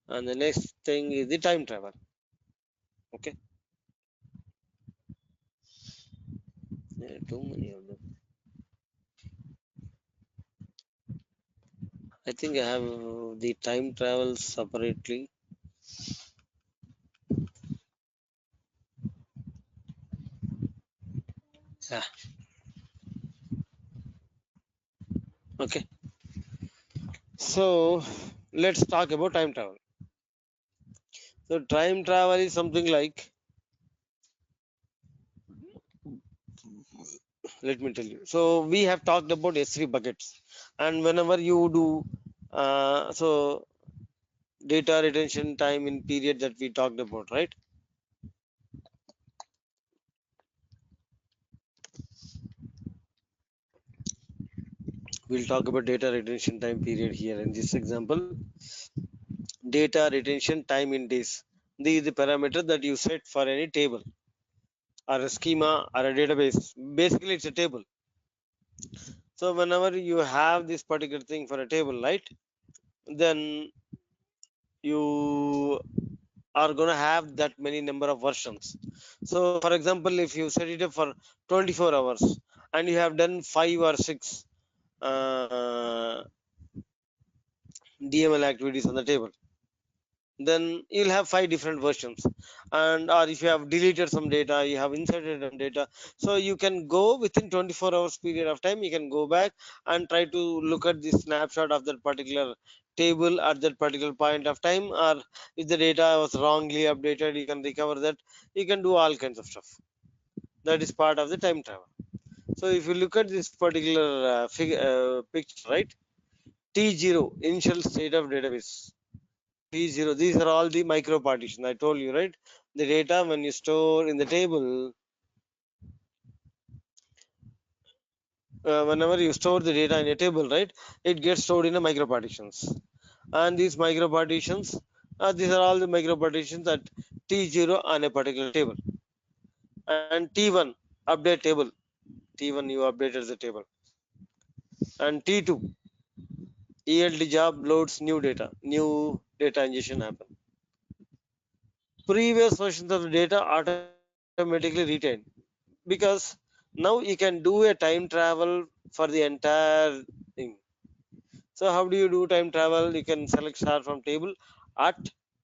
Speaker 3: And the next thing is the time travel. Okay. There are too many of them. I think I have the time travel separately. Yeah. Okay. So let's talk about time travel. So time travel is something like, let me tell you. So we have talked about S3 buckets, and whenever you do, so data retention time in period that we talked about, right? We'll talk about data retention time period here in this example. Data retention time in days. This is the parameter that you set for any table or a schema or a database. Basically, it's a table. So whenever you have this particular thing for a table, right? Then you are going to have that many number of versions. So for example, if you set it up for 24 hours and you have done 5 or 6 DML activities on the table, then you'll have 5 different versions. And or if you have deleted some data, you have inserted some data, so you can go within 24 hours period of time, you can go back and try to look at the snapshot of that particular table at that particular point of time, or if the data was wrongly updated, you can recover that. You can do all kinds of stuff. That is part of the time travel. So if you look at this particular picture, right? T0 initial state of database. T0, these are all the micro partition. I told you, right? The data when you store in the table, whenever you store the data in a table, right? It gets stored in a micro partitions. And these micro partitions, these are all the micro partitions at T0 on a particular table. And T1, update table. T1, you updated the table. And T2, ELT job loads new data ingestion happen. Previous versions of the data automatically retained, because now you can do a time travel for the entire thing. So how do you do time travel? You can select star from table at,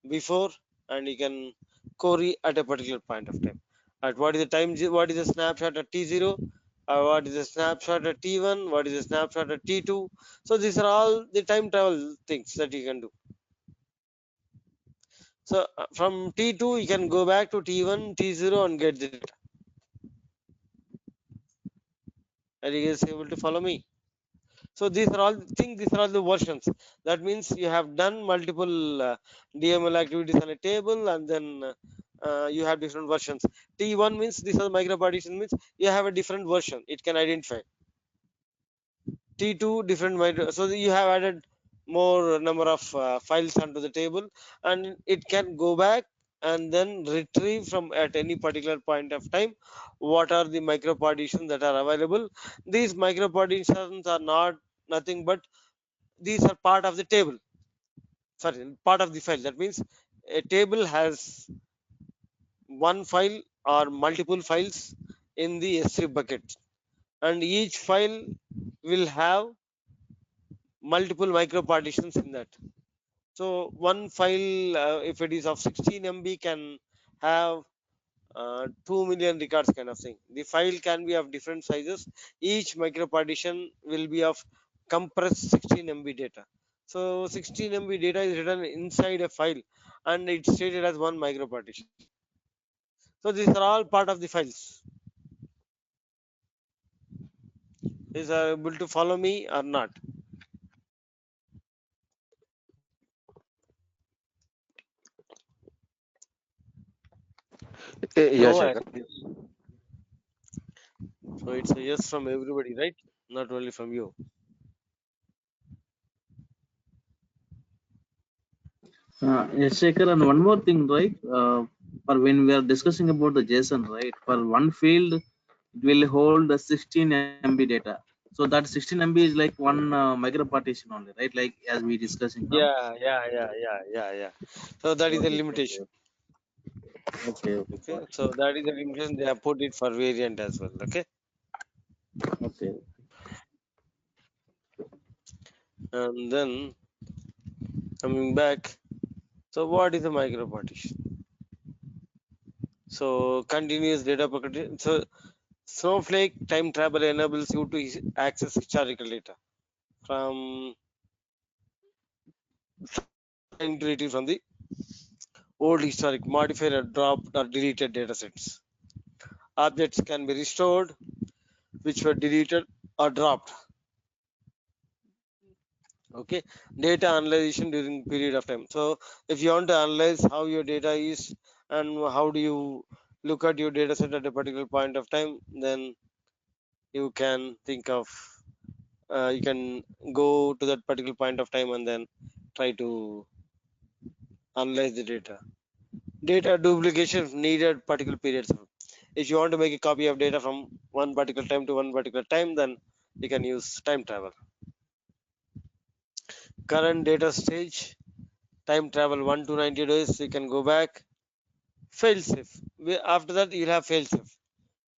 Speaker 3: before, and you can query at a particular point of time. At what is the time, what is the snapshot at T0, what is the snapshot at T1, what is the snapshot at T2. So these are all the time travel things that you can do. So from T2 you can go back to T1, T0 and get the data. Are you guys able to follow me? So these are all things, these are all the versions. That means you have done multiple DML activities on a table, and then you have different versions. T1 means these are micro partition, means you have a different version. It can identify. T2 different micro. So you have added more number of files onto the table, and it can go back and then retrieve from at any particular point of time what are the micro partitions that are available. These micro partitions are not nothing but these are part of the table, sorry, part of the file. That means a table has one file or multiple files in the S3 bucket, and each file will have multiple micro partitions in that. So one file, if it is of 16 MB, can have 2 million records kind of thing. The file can be of different sizes. Each micro partition will be of compressed 16 MB data. So 16 MB data is written inside a file and it's stated as one micropartition. So these are all part of the files. Is are able to follow me or not?
Speaker 2: Yeah,
Speaker 3: No
Speaker 2: Shekhar.
Speaker 3: answer. So it's a yes from everybody, right? Not only from you.
Speaker 5: Yes, Shekhar, and one more thing, right? For when we are discussing about the JSON, right? For one field, it will hold the 16 MB data. So that 16 MB is like one micro partition only, right? Like as we discussing now.
Speaker 3: Yeah. So that is a
Speaker 5: Okay,
Speaker 3: limitation.
Speaker 5: okay,
Speaker 3: Okay.
Speaker 5: got it.
Speaker 3: So that is the limitation. They have put it for variant as well. Okay.
Speaker 5: Okay.
Speaker 3: And then coming back. So what is a micropartition? So continuous data packet. So snowflake time travel enables you to access historical data from time to retrieve from the old historic, modified or dropped or deleted data sets. Objects can be restored which were deleted or dropped. Okay, data analyzation during period of time. So if you want to analyze how your data is and how do you look at your data set at a particular point of time, then you can think of you can go to that particular point of time and then try to analyze the data. Data duplication needed particular periods. If you want to make a copy of data from one particular time to one particular time, then you can use time travel. Current data stage, time travel 1 to 90 days, you can go back. Fail safe. After that, you'll have fail safe.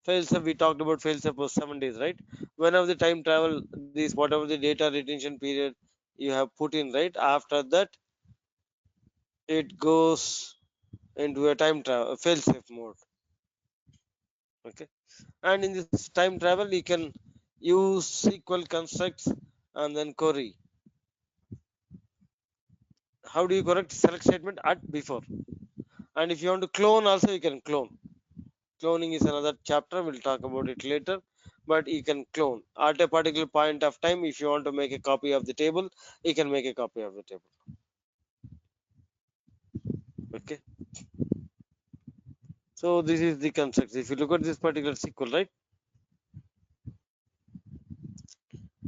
Speaker 3: Fail safe, we talked about fail safe was 7 days, right? Whenever the time travel, this whatever the data retention period you have put in, right? After that, it goes into a time travel fail safe mode. Okay, and in this time travel, you can use SQL constructs and then query. How do you correct select statement at before? And if you want to clone, also you can clone. Cloning is another chapter, we'll talk about it later. But you can clone at a particular point of time. If you want to make a copy of the table, you can make a copy of the table. Okay, so this is the concept. If you look at this particular SQL, right?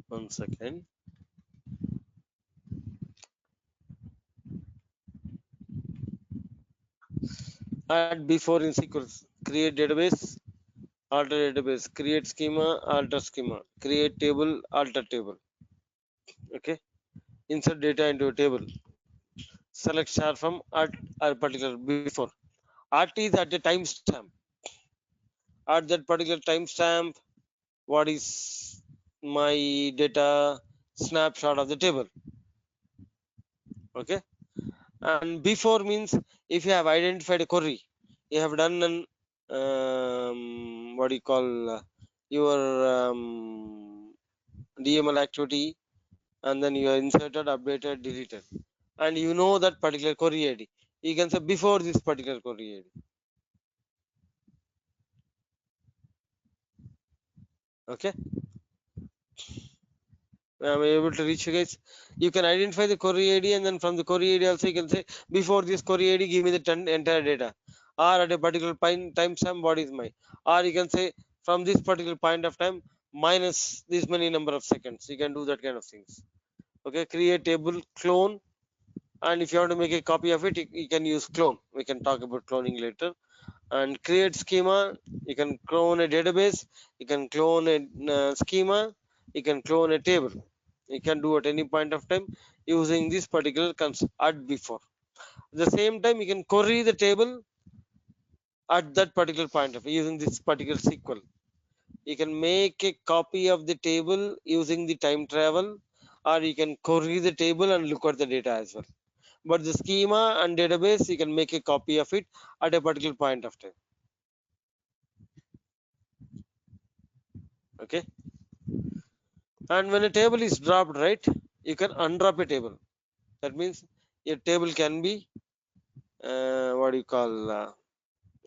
Speaker 3: One second. Add before in SQL, create database, alter database, create schema, alter schema, create table, alter table. Okay, insert data into a table, select star from at a particular before. At is at a timestamp. At that particular timestamp, what is my data snapshot of the table? Okay, and before means if you have identified a query, you have done an what do you call your DML activity, and then you are inserted, updated, deleted, and you know that particular query ID. You can say before this particular query ID. Okay, I'm able to reach you guys. You can identify the query ID, and then from the query ID also you can say before this query ID give me the entire data, or at a particular time stamp what is my, or you can say from this particular point of time minus this many number of seconds. You can do that kind of things. Okay, create table, clone, and if you want to make a copy of it, you can use clone. We can talk about cloning later. And create schema, you can clone a database, you can clone a schema, you can clone a table. You can do at any point of time using this particular concept at before. At the same time, you can query the table at that particular point of using this particular SQL. You can make a copy of the table using the time travel, or you can query the table and look at the data as well. But the schema and database, you can make a copy of it at a particular point of time. Okay, and when a table is dropped, right, you can undrop a table. That means a table can be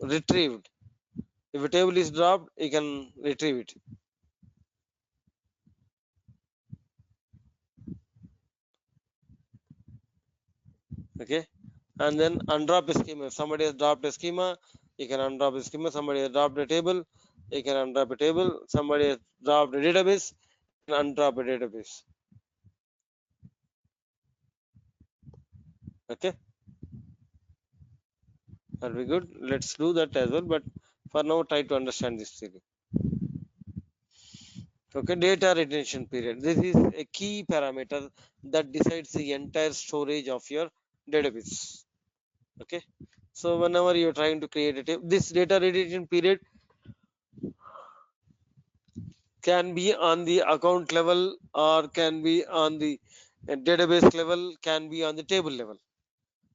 Speaker 3: retrieved. If a table is dropped, you can retrieve it. Okay, and then undrop a schema. If somebody has dropped a schema, you can undrop a schema. Somebody has dropped a table, you can undrop a table. Somebody has dropped a database, you can undrop a database. Okay, that'll be good. Let's do that as well. But for now, try to understand this theory. Okay, data retention period. This is a key parameter that decides the entire storage of your database. Okay, so whenever you're trying to create a table, this data retention period can be on the account level or can be on the database level, can be on the table level.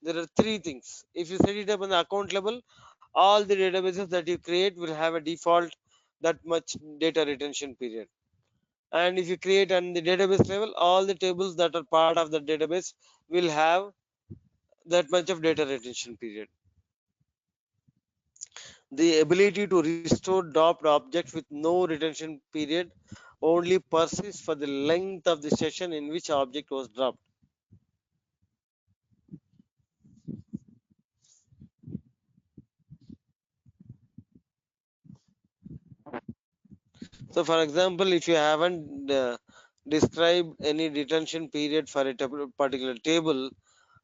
Speaker 3: There are three things. If you set it up on the account level, all the databases that you create will have a default that much data retention period. And if you create on the database level, all the tables that are part of the database will have that much of data retention period. The ability to restore dropped objects with no retention period only persists for the length of the session in which object was dropped. So, for example, if you haven't described any retention period for a particular table,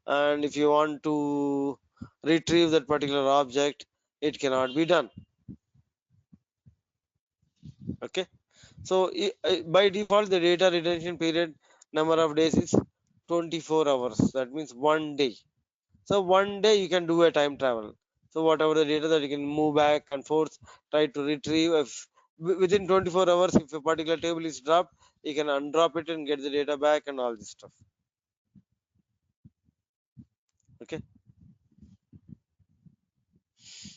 Speaker 3: and if you want to retrieve that particular object, it cannot be done. Okay, so by default, the data retention period number of days is 24 hours. That means 1 day. So 1 day you can do a time travel. So whatever the data that you can move back and forth, try to retrieve. If within 24 hours, if a particular table is dropped, you can undrop it and get the data back and all this stuff. Okay.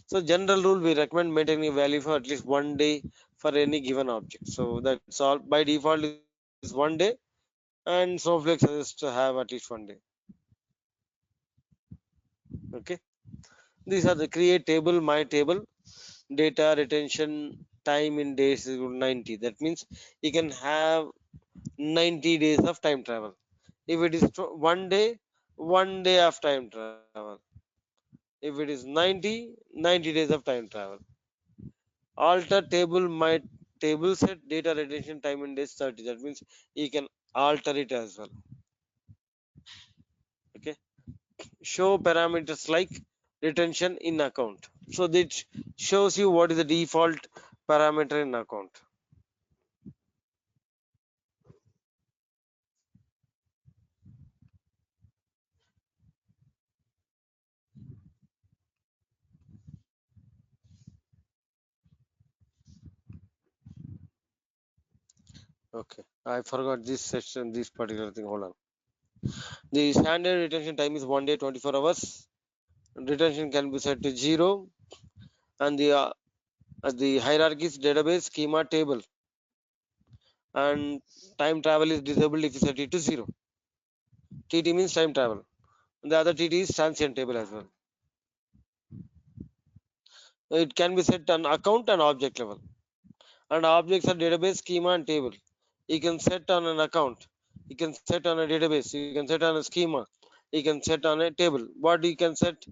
Speaker 3: So general rule, we recommend maintaining a value for at least 1 day for any given object. So that's all. By default is 1 day, and Snowflake suggests to have at least 1 day. Okay. These are the create table, my table, data retention time in days is 90. That means you can have 90 days of time travel. If it is 1 day, 1 day of time travel. If it is 90, 90 days of time travel. Alter table, my table set data retention time in days 30. That means you can alter it as well. Okay. Show parameters like retention in account. So that shows you what is the default parameter in account. Okay, I forgot this session, this particular thing. Hold on. The standard retention time is 1 day, 24 hours. Retention can be set to 0, and the hierarchy is database, schema, table, and time travel is disabled if you set it to 0. TT means time travel. And the other TT is transient table as well. It can be set on account and object level. And objects are database, schema, and table. You can set on an account, you can set on a database, you can set on a schema, you can set on a table. What you can set?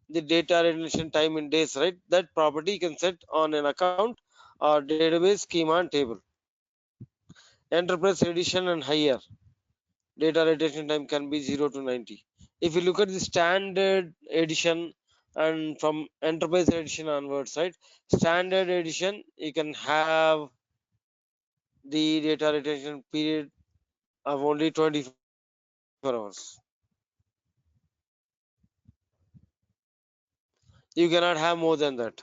Speaker 3: The data retention time in days, right? That property you can set on an account or database, schema, and table. Enterprise edition and higher, data retention time can be 0 to 90. If you look at the standard edition and from enterprise edition onwards, right? Standard edition, you can have the data retention period of only 24 hours. You cannot have more than that.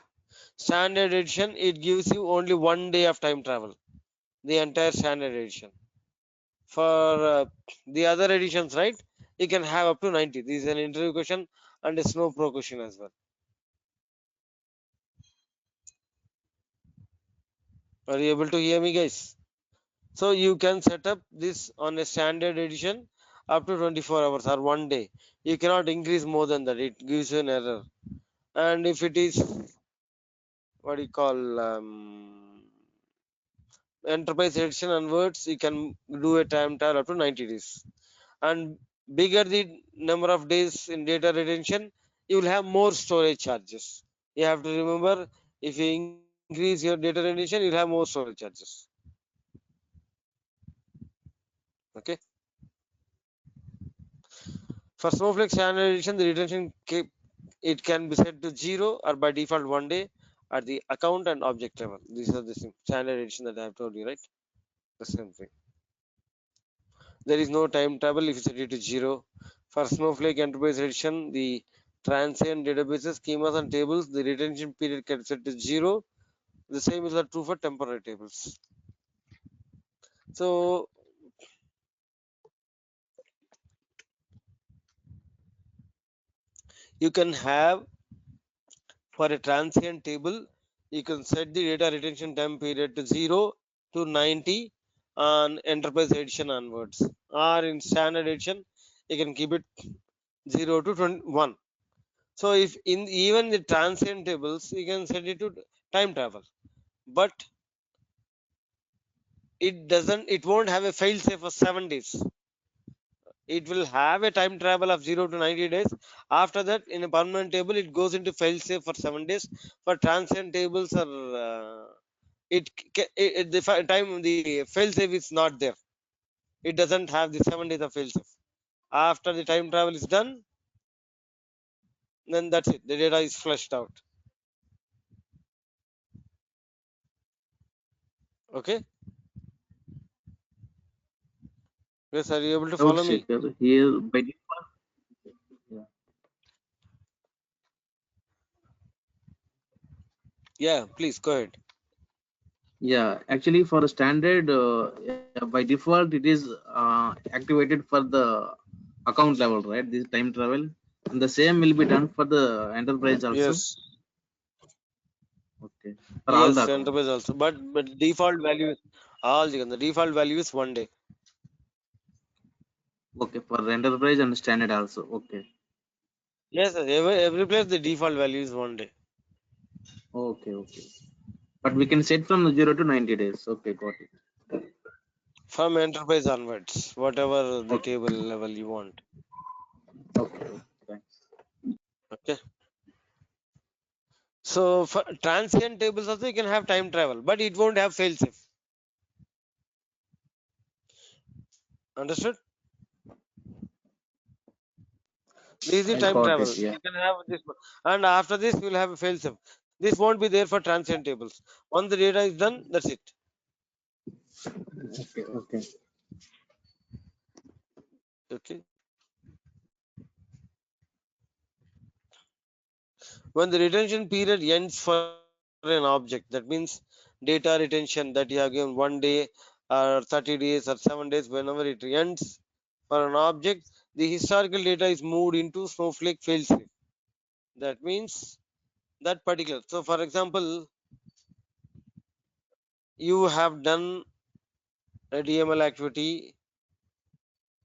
Speaker 3: Standard edition, it gives you only 1 day of time travel, the entire standard edition. For the other editions, right, you can have up to 90. This is an interview question and a snow pro question as well. Are you able to hear me, guys? So you can set up this on a standard edition up to 24 hours or 1 day. You cannot increase more than that. It gives you an error. And if it is what do you call enterprise edition onwards, you can do a time trial up to 90 days. And bigger the number of days in data retention, you will have more storage charges. You have to remember, if you increase your data retention, you'll have more storage charges. Okay. For Snowflake standard edition, the retention it can be set to 0 or by default 1 day at the account and object level. These are the standard edition that I have told you, right? The same thing. There is no time travel if you set it to 0. For Snowflake Enterprise Edition, the transient databases, schemas, and tables, the retention period can set to 0. The same is true for temporary tables. So you can have, for a transient table, you can set the data retention time period to 0 to 90 on Enterprise Edition onwards, or in Standard Edition, you can keep it 0 to 21. So if in even the transient tables, you can set it to time travel, but it won't have a fail safe for 7 days. It will have a time travel of 0 to 90 days. After that, in a permanent table, it goes into fail safe for 7 days. For transient tables, or the time the fail safe is not there. It doesn't have the 7 days of fail safe. After the time travel is done, then that's it. The data is flushed out. Okay. Yes, are you able to
Speaker 5: Doubt,
Speaker 3: follow me?
Speaker 5: Shekhar. Here by default, yeah.
Speaker 3: Yeah, please go ahead.
Speaker 5: Yeah, actually for a standard, yeah, by default it is activated for the account level, right? This time travel, and the same will be done for the enterprise also.
Speaker 3: Yes,
Speaker 5: Okay, for all the
Speaker 3: enterprise
Speaker 5: accounts.
Speaker 3: also, but default value is all the default value is 1 day.
Speaker 5: Okay, for enterprise and standard also. Okay,
Speaker 3: Yes, every place the default value is 1 day.
Speaker 5: okay. But we can set from 0 to 90 days. Okay, got it.
Speaker 3: From enterprise onwards, whatever the
Speaker 5: Okay,
Speaker 3: table level you want.
Speaker 5: okay. Thanks.
Speaker 3: Okay. So for transient tables also, you can have time travel, but it won't have fail safe. Understood? This is the
Speaker 5: I
Speaker 3: time
Speaker 5: got
Speaker 3: travel.
Speaker 5: it. Yeah.
Speaker 3: You can have this one, and after this, you will have a fail safe. This won't be there for transient tables. Once the data is done, that's it.
Speaker 5: Okay.
Speaker 3: Okay. When the retention period ends for an object, that means data retention that you have given 1 day or 30 days or 7 days, whenever it ends for an object, the historical data is moved into Snowflake failsafe. That means that particular. So, for example, you have done a DML activity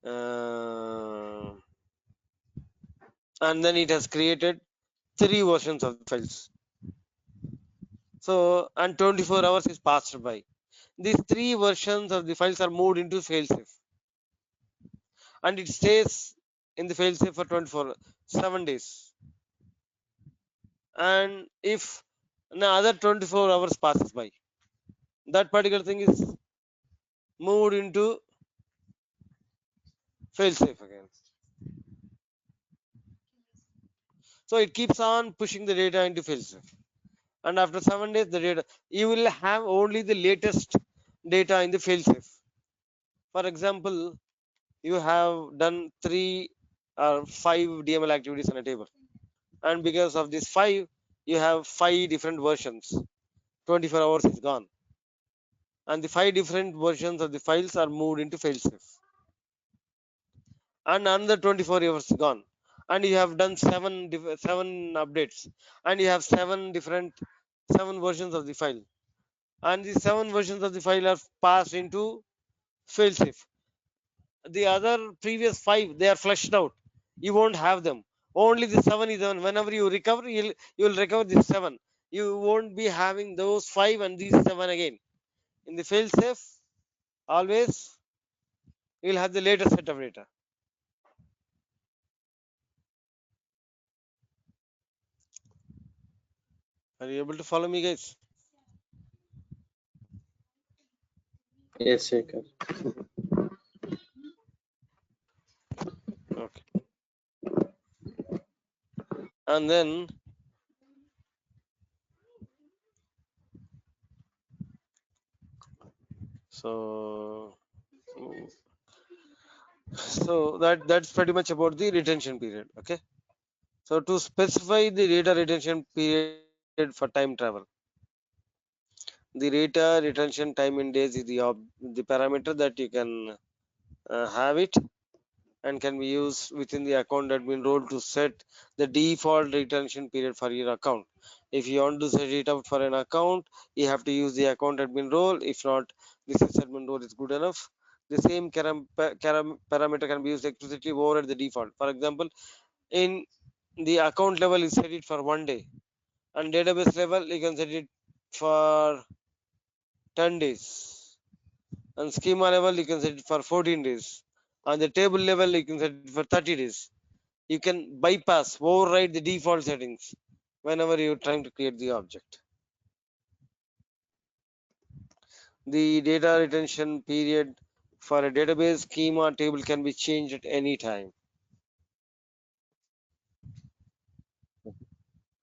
Speaker 3: and then it has created 3 versions of the files. So, and 24 hours is passed by. These 3 versions of the files are moved into failsafe, and it stays in the failsafe for 7 days. And if another 24 hours passes by, that particular thing is moved into failsafe again. So it keeps on pushing the data into failsafe. And after 7 days, the data, you will have only the latest data in the failsafe. For example, you have done 3 or 5 DML activities on a table, and because of this 5, you have 5 different versions. 24 hours is gone, and the 5 different versions of the files are moved into failsafe, and another 24 hours is gone, and you have done 7 updates, and you have 7 versions of the file, and the 7 versions of the file are passed into failsafe. the other previous 5 they are flushed out. You won't have them. Only the 7 is on. Whenever you recover, you'll recover the 7. You won't be having those 5 and these 7 again. In the fail safe, always you'll have the latest set of data. Are you able to follow me, guys?
Speaker 5: Yes, Shekhar.
Speaker 3: Okay. And then so that's pretty much about the retention period. Okay. So to specify the data retention period for time travel, the data retention time in days is the parameter that you can have it and can be used within the account admin role to set the default retention period for your account. If you want to set it up for an account, you have to use the account admin role. If not, the sysadmin role is good enough. The same parameter can be used explicitly over at the default. For example, in the account level, you set it for 1 day, and database level, you can set it for 10 days. On schema level, you can set it for 14 days. On the table level, you can set it for 30 days. You can bypass, override the default settings whenever you're trying to create the object. The data retention period for a database schema table can be changed at any time.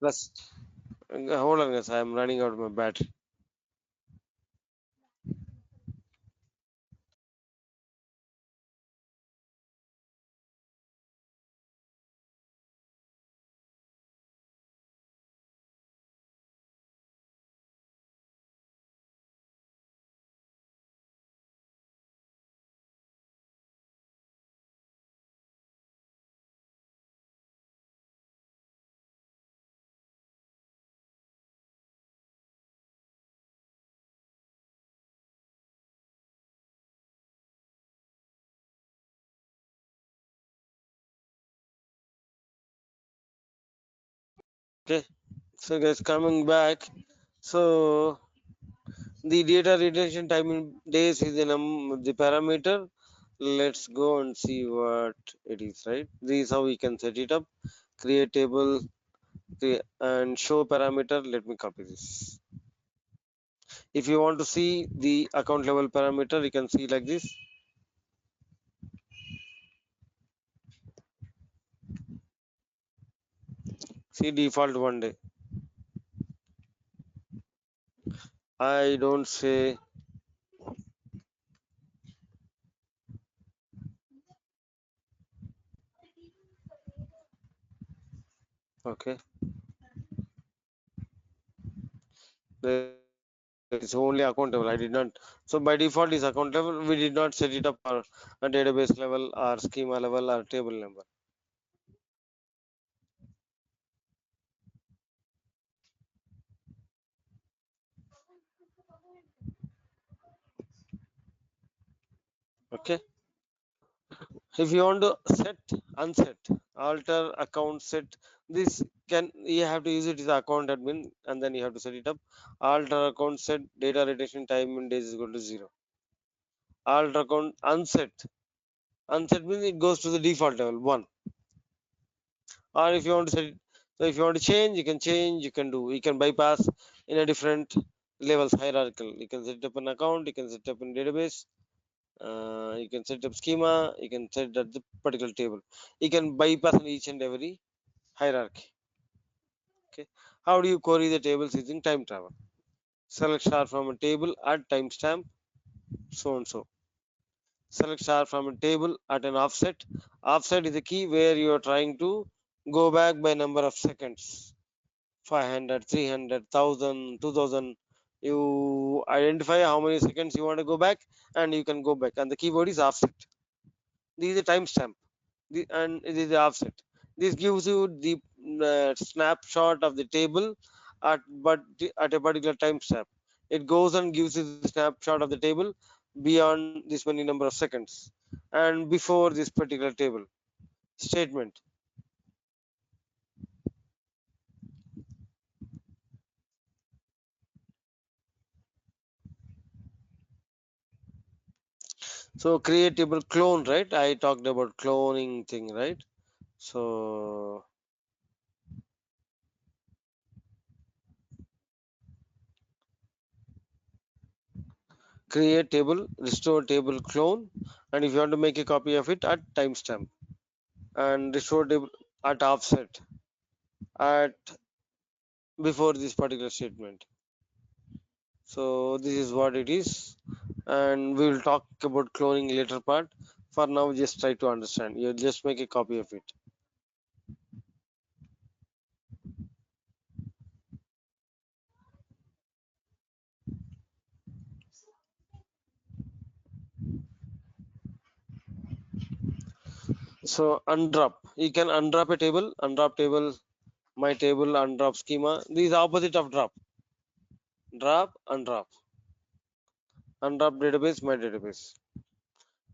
Speaker 3: Plus, hold on, guys, I'm running out of my battery. Okay, so guys, coming back, so the data retention time in days is the parameter. Let's go and see what it is, right? This is how we can set it up. Create table, and show parameter. Let me copy this. If you want to see the account level parameter, you can see like this. See default 1 day. I don't say okay. There is only account level. I did not. So by default is account level. We did not set it up for a database level or schema level or table level. Okay. If you want to set, unset, alter account set, this can you have to use it as account admin, and then you have to set it up. Alter account set data retention time in days is equal to 0. Alter account unset means it goes to the default level 1. Or if you want to set it, so if you want to change, you can change, you can do, you can bypass in a different levels hierarchical. You can set up an account, you can set up in database, you can set up schema, you can set up the particular table. You can bypass in each and every hierarchy. Okay, how do you query the tables using time travel? Select star from a table at timestamp so and so. Select star from a table at an offset. Offset is the key where you are trying to go back by number of seconds. 500, 300, 1000, 2000. You identify how many seconds you want to go back, and you can go back, and the keyword is offset. This is a timestamp, and it is the offset. This gives you the snapshot of the table at a particular timestamp. It goes and gives you the snapshot of the table beyond this many number of seconds and before this particular table statement. So create table clone, right? I talked about cloning thing, right? So create table, restore table clone, and if you want to make a copy of it at timestamp and restore table at offset at before this particular statement. So this is what it is, and we will talk about cloning later part. For now, just try to understand. You just make a copy of it. So undrop. You can undrop a table, undrop table, my table, undrop schema. This is opposite of drop. Drop, undrop. Undrop database, my database.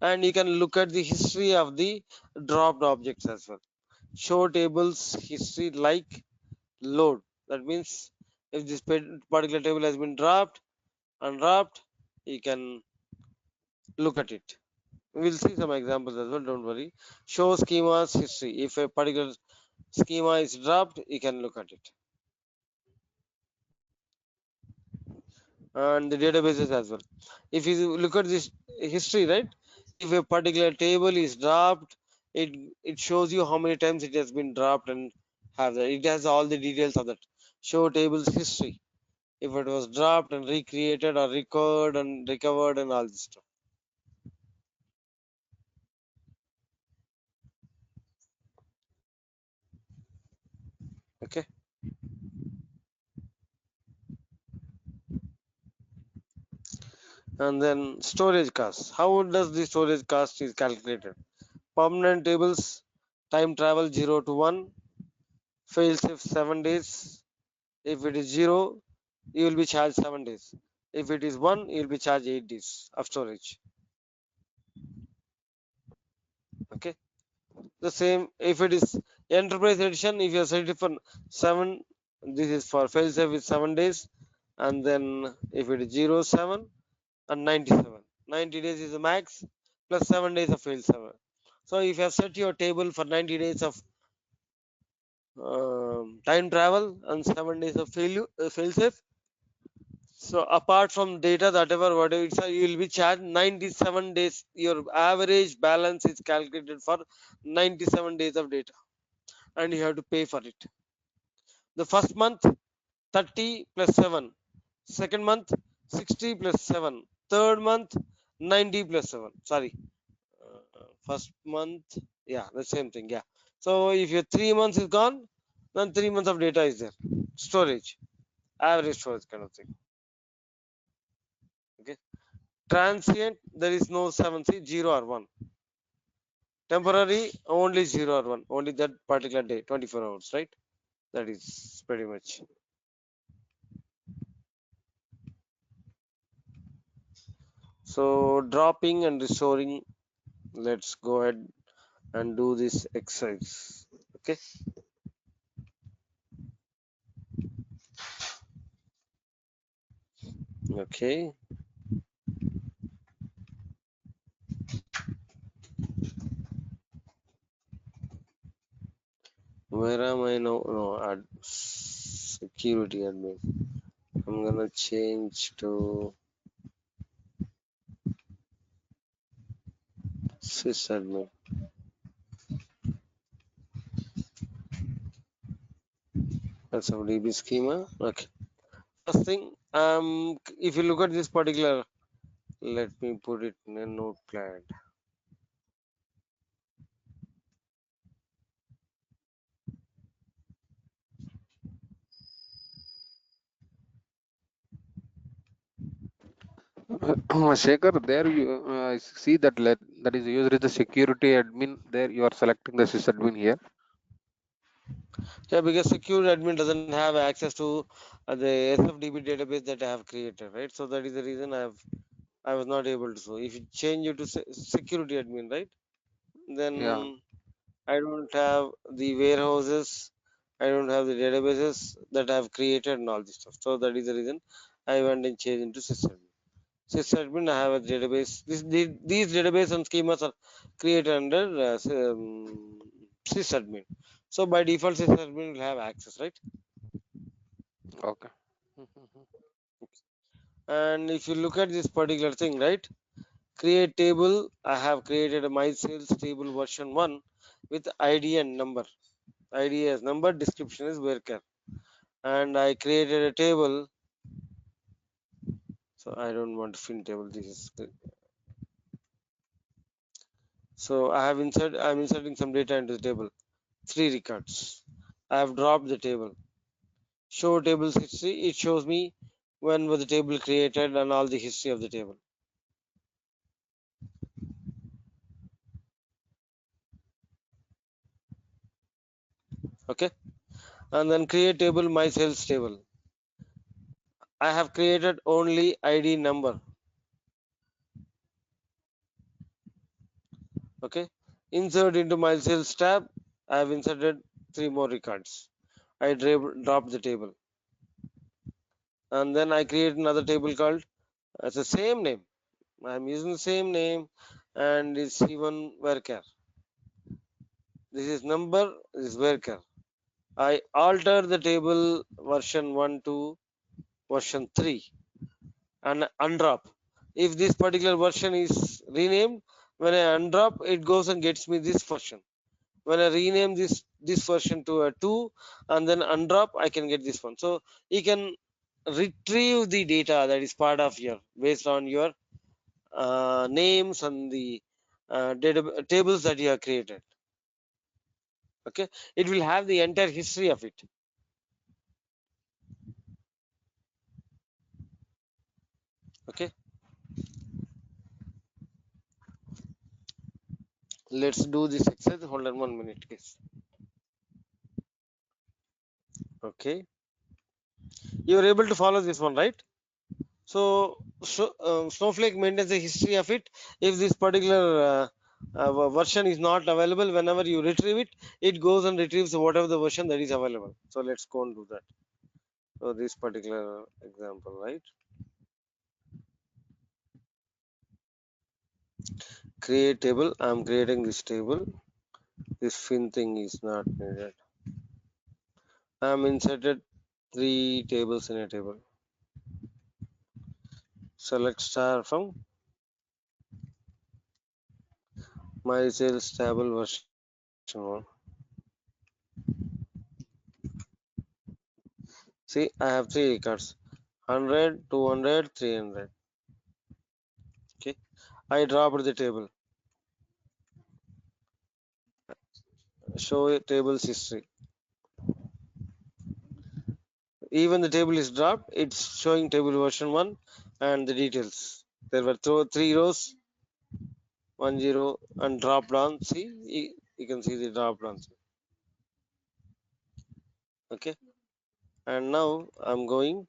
Speaker 3: And you can look at the history of the dropped objects as well. Show tables history like load. That means if this particular table has been dropped, undropped, you can look at it. We'll see some examples as well, don't worry. Show schemas history. If a particular schema is dropped, you can look at it. And the databases as well. If you look at this history, right? If a particular table is dropped, it shows you how many times it has been dropped and have that. It has all the details of that. Show tables history. If it was dropped and recreated or recovered and all this stuff. Okay. And then storage cost. How does the storage cost is calculated? Permanent tables, time travel 0 to 1, fail safe 7 days. If it is 0, you will be charged 7 days. If it is 1, you will be charged 8 days of storage. Okay. The same if it is enterprise edition, if you are set it for 7, this is for fail safe with 7 days. And then if it is 0, 7 and 97. 90 days is the max plus 7 days of fail safe. So if you have set your table for 90 days of time travel and 7 days of fail safe. So apart from data, whatever it's, you will be charged 97 days. Your average balance is calculated for 97 days of data, and you have to pay for it. The first month 30 plus 7, second month 60 plus 7, third month 90 plus 7. Sorry, first month, yeah, the same thing, yeah. So if your 3 months is gone, then 3 months of data is there. Storage, average storage kind of thing. Okay. Transient, there is no 7, see 0 or 1. Temporary, only 0 or 1, only that particular day, 24 hours, right? That is pretty much. So dropping and restoring, let's go ahead and do this exercise. Okay. Okay. Where am I now? No, add security admin. I'm gonna change to sysadmin. That's our DB schema. Okay. First thing, if you look at this particular, let me put it in a notepad.
Speaker 2: Shekhar, there you see that that is used as the security admin. There you are selecting the sysadmin here.
Speaker 3: Yeah, because secure admin doesn't have access to the SFDB database that I have created, right? So that is the reason I have I was not able to show. If you change it to security admin, right? Then
Speaker 2: Yeah.
Speaker 3: I don't have the warehouses, I don't have the databases that I have created and all this stuff. So that is the reason I went and changed into sysadmin. Sysadmin, I have a database. These database and schemas are created under sysadmin. So by default, sysadmin will have access, right?
Speaker 2: Okay.
Speaker 3: And if you look at this particular thing, right? Create table. I have created a my sales table version 1 with ID and number. ID as number, description is worker. And I created a table. So I don't want to fin table. This is good. So I'm inserting some data into the table. 3 records. I have dropped the table. Show tables history. It shows me when was the table created and all the history of the table. Okay. And then create table my sales table. I have created only ID number. Okay. Insert into my sales tab. I have inserted 3 more records. I drop the table. And then I create another table called as the same name. I'm using the same name and it's even worker. This is number, this is worker. I alter the table version 1 to version 3 and undrop. If this particular version is renamed, when I undrop, it goes and gets me this version. When I rename this version to a 2 and then undrop, I can get this one. So you can retrieve the data that is part of your based on your names and the data tables that you have created. Okay, it will have the entire history of it. Okay, let's do this exercise. Hold on 1 minute, please. Okay, you are able to follow this one, right? So Snowflake maintains a history of it. If this particular version is not available, whenever you retrieve it, it goes and retrieves whatever the version that is available. So let's go and do that. So this particular example, right? Create table. I'm creating this table. This fin thing is not needed. I'm inserted 3 tables in a table. Select star from my sales table version 1. See, I have 3 records 100, 200, 300. Okay, I dropped the table. Show a tables history. Even the table is dropped, it's showing table version 1 and the details. There were 3 rows, 1 0 and drop down. See, you can see the drop downs. Okay, and now I'm going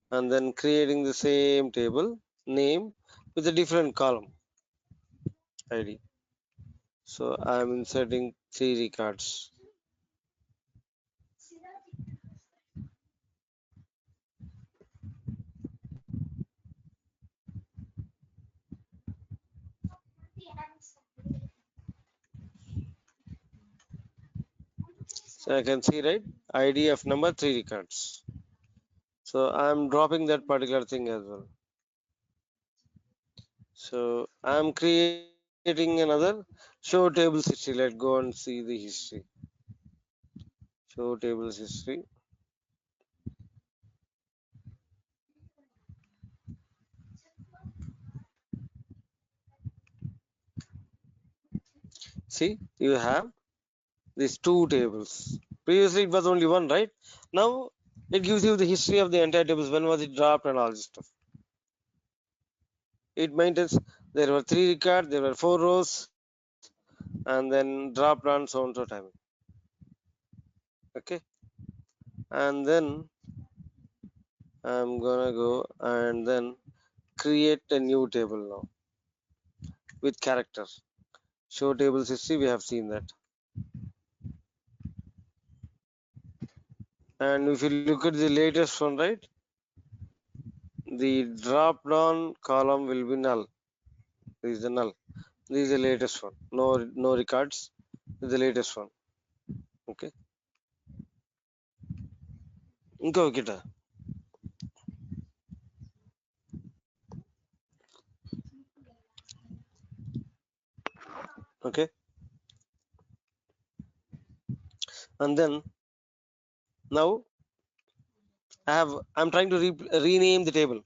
Speaker 3: and then creating the same table name with a different column ID. So I'm inserting 3 records. So I can see, right, ID of number 3 records. So I'm dropping that particular thing as well. So I'm creating another show tables history. Let's go and see the history. Show tables history. See, you have these 2 tables. Previously it was only one, right? Now it gives you the history of the entire tables. When was it dropped and all this stuff. It maintains there were 3 records, there were 4 rows, and then dropped on so and so time. Okay, and then I'm gonna go and then create a new table now with character. Show tables history, we have seen that. And if you look at the latest one, right, the drop down column will be null. This is the null. This is the latest one. No records. This is the latest one. Okay. Inko kita. Okay. And then now I'm trying to rename the table.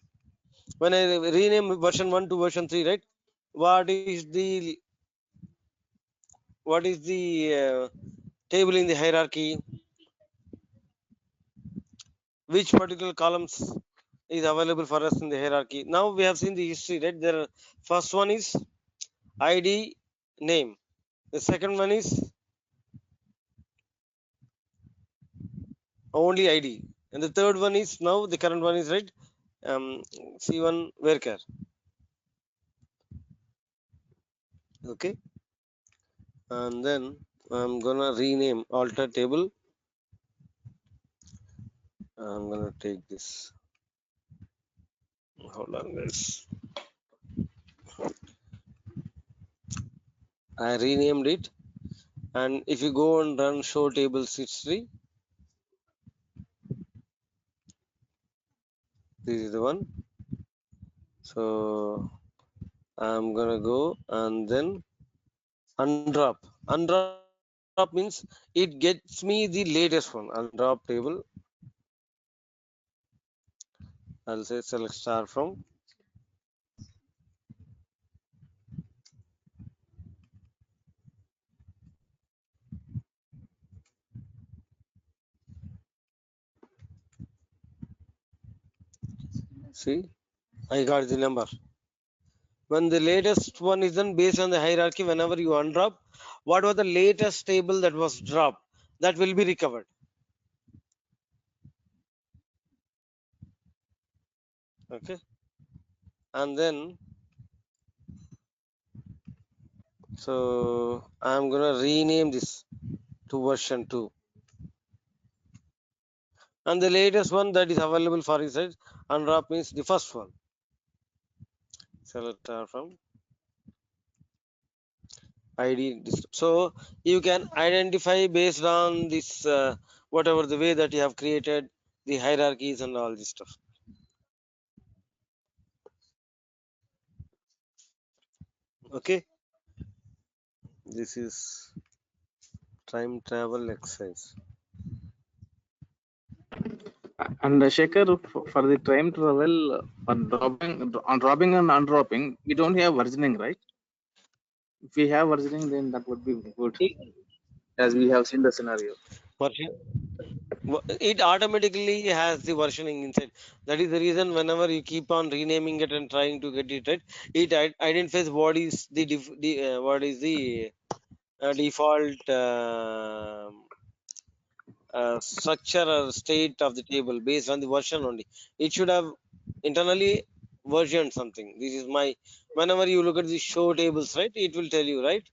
Speaker 3: When I rename version 1 to version 3, right? What is the table in the hierarchy? Which particular columns is available for us in the hierarchy? Now we have seen the history, right? There, first one is ID name. The second one is only ID, and the third one is now the current one is right. C1 varchar. Okay, and then I'm gonna rename alter table. I'm gonna take this. Hold on, guys. I renamed it, and if you go and run show tables history, this is the one. So I'm gonna go and then undrop. Undrop means it gets me the latest one. Undrop table. I'll say select star from. See, I got the number. When the latest one is done based on the hierarchy, whenever you undrop, what was the latest table that was dropped, that will be recovered. Okay, and then so I'm gonna rename this to version 2, and the latest one that is available for inside undrop means the first one. Select from ID. So you can identify based on this whatever the way that you have created the hierarchies and all this stuff. Okay, this is time travel exercise.
Speaker 5: And Shekhar, for the time travel, for dropping and undropping, we don't have versioning, right? If we have versioning, then that would be good, as we have seen the scenario.
Speaker 3: It automatically has the versioning inside. That is the reason whenever you keep on renaming it and trying to get it right, it identifies what is the default structure or state of the table based on the version only. It should have internally versioned something. This is my, whenever you look at the show tables, right, it will tell you, right?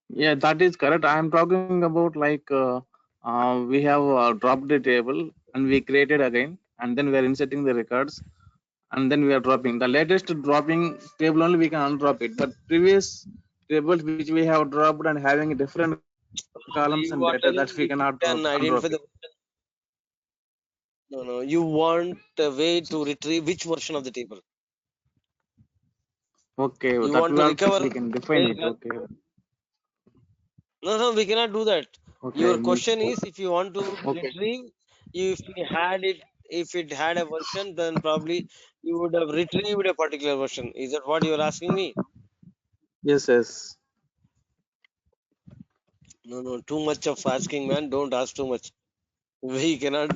Speaker 5: Yeah, that is correct. I am talking about like we have dropped the table and we created again, and then we are inserting the records, and then we are dropping. The latest dropping table only we can undrop it, but previous tables which we have dropped and having different columns
Speaker 3: You
Speaker 5: and
Speaker 3: are
Speaker 5: data,
Speaker 3: telling
Speaker 5: that we
Speaker 3: if you
Speaker 5: cannot
Speaker 3: can
Speaker 5: undrop
Speaker 3: identify
Speaker 5: it.
Speaker 3: the, no, you want a way to retrieve which version of the table.
Speaker 5: Okay,
Speaker 3: You
Speaker 5: that
Speaker 3: want to
Speaker 5: we
Speaker 3: recover
Speaker 5: can define
Speaker 3: based
Speaker 5: it.
Speaker 3: on,
Speaker 5: Okay,
Speaker 3: no, we cannot do that.
Speaker 5: okay,
Speaker 3: Your question is if you want to
Speaker 5: okay.
Speaker 3: retrieve, if you had it, if it had a version, then probably you would have retrieved a particular version. Is that what you're asking me?
Speaker 5: Yes, yes.
Speaker 3: No, too much of asking, man. Don't ask too much. We cannot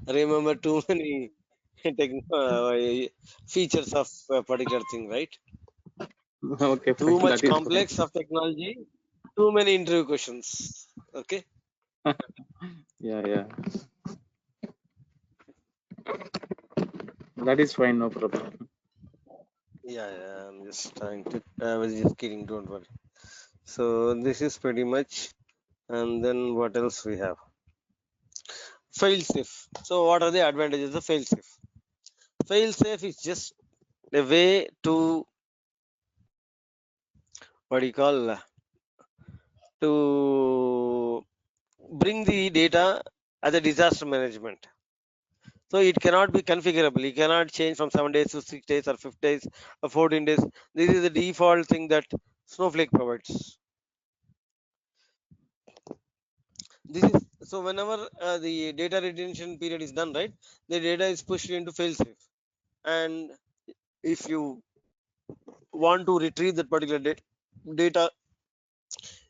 Speaker 3: remember too many features of a particular thing, right?
Speaker 5: Okay,
Speaker 3: Too
Speaker 5: fine.
Speaker 3: much
Speaker 5: That is fine.
Speaker 3: complex of technology, too many interview questions. Okay.
Speaker 5: Yeah, yeah. That is fine, no problem.
Speaker 3: Yeah, I'm just trying to. I was just kidding. Don't worry. So this is pretty much. And then what else we have? Fail safe. So what are the advantages of fail safe? Fail safe is just a way to, what do you call, to bring the data as a disaster management. So it cannot be configurable. You cannot change from 7 days to 6 days or 5 days or 14 days. This is the default thing that Snowflake provides. This is so whenever the data retention period is done, right? The data is pushed into failsafe, and if you want to retrieve that particular data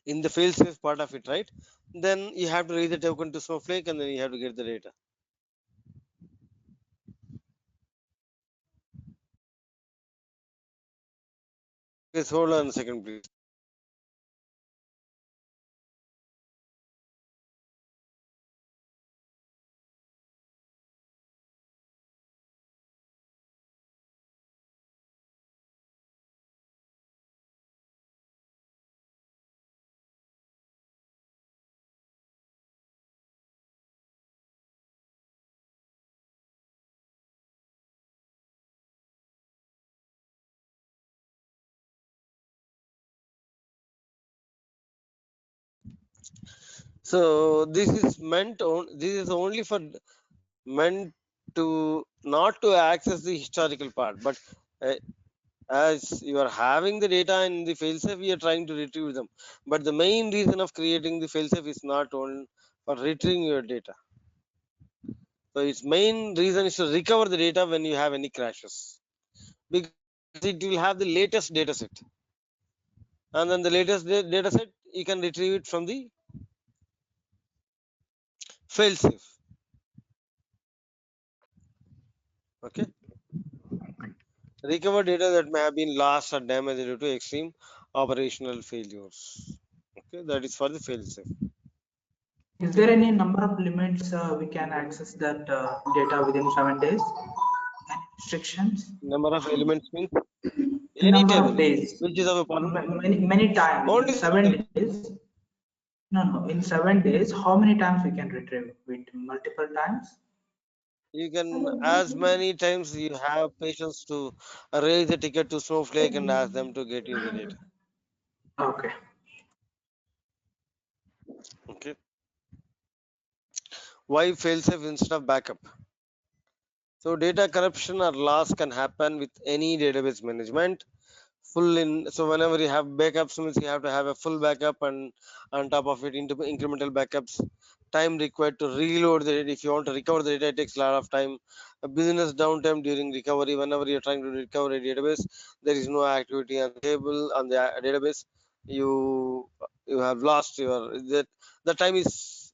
Speaker 3: in the failsafe part of it, right? Then you have to raise the token to Snowflake, and then you have to get the data. Please hold on a second, please. So this is only for meant to not to access the historical part, but uh, as you are having the data in the failsafe, you are trying to retrieve them. But the main reason of creating the failsafe is not only for retrieving your data. So its main reason is to recover the data when you have any crashes, because it will have the latest data set, and then the latest data set you can retrieve it from the failsafe. Okay, recover data that may have been lost or damaged due to extreme operational failures. Okay, that is for the failsafe.
Speaker 7: Is there any number of limits we can access that data within 7 days? Any restrictions?
Speaker 3: Number of elements means any
Speaker 7: Number of
Speaker 3: table
Speaker 7: days,
Speaker 3: which is of a
Speaker 7: many times in
Speaker 3: only
Speaker 7: 7 days. No, in 7 days, how many times we can retrieve it? Multiple times?
Speaker 3: you can as many times you have patience to raise a ticket to Snowflake and ask them to get you the data.
Speaker 7: Okay.
Speaker 3: Okay, why failsafe instead of backup? So data corruption or loss can happen with any database management. Full in, so whenever you have backups means you have to have a full backup, and on top of it into incremental backups. Time required to reload the data. If you want to recover the data, it takes a lot of time. A business downtime during recovery. Whenever you're trying to recover a database, there is no activity on the table on the database. You have lost your that the time is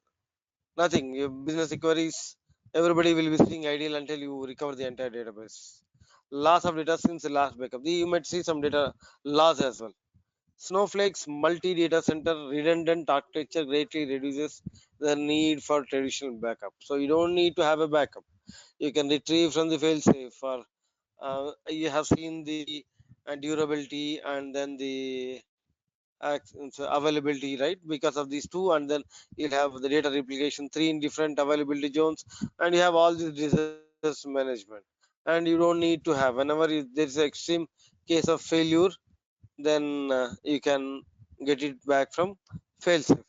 Speaker 3: nothing. Your business recoveries, everybody will be sitting idle until you recover the entire database. Loss of data since the last backup. You might see some data loss as well. Snowflake's multi-data center redundant architecture greatly reduces the need for traditional backup. So you don't need to have a backup. You can retrieve from the failsafe. For you have seen the durability and then the availability, right? Because of these two, and then you'll have the data replication, three in different availability zones, and you have all this disaster management. And you don't need to have, whenever there is an extreme case of failure, then you can get it back from failsafe.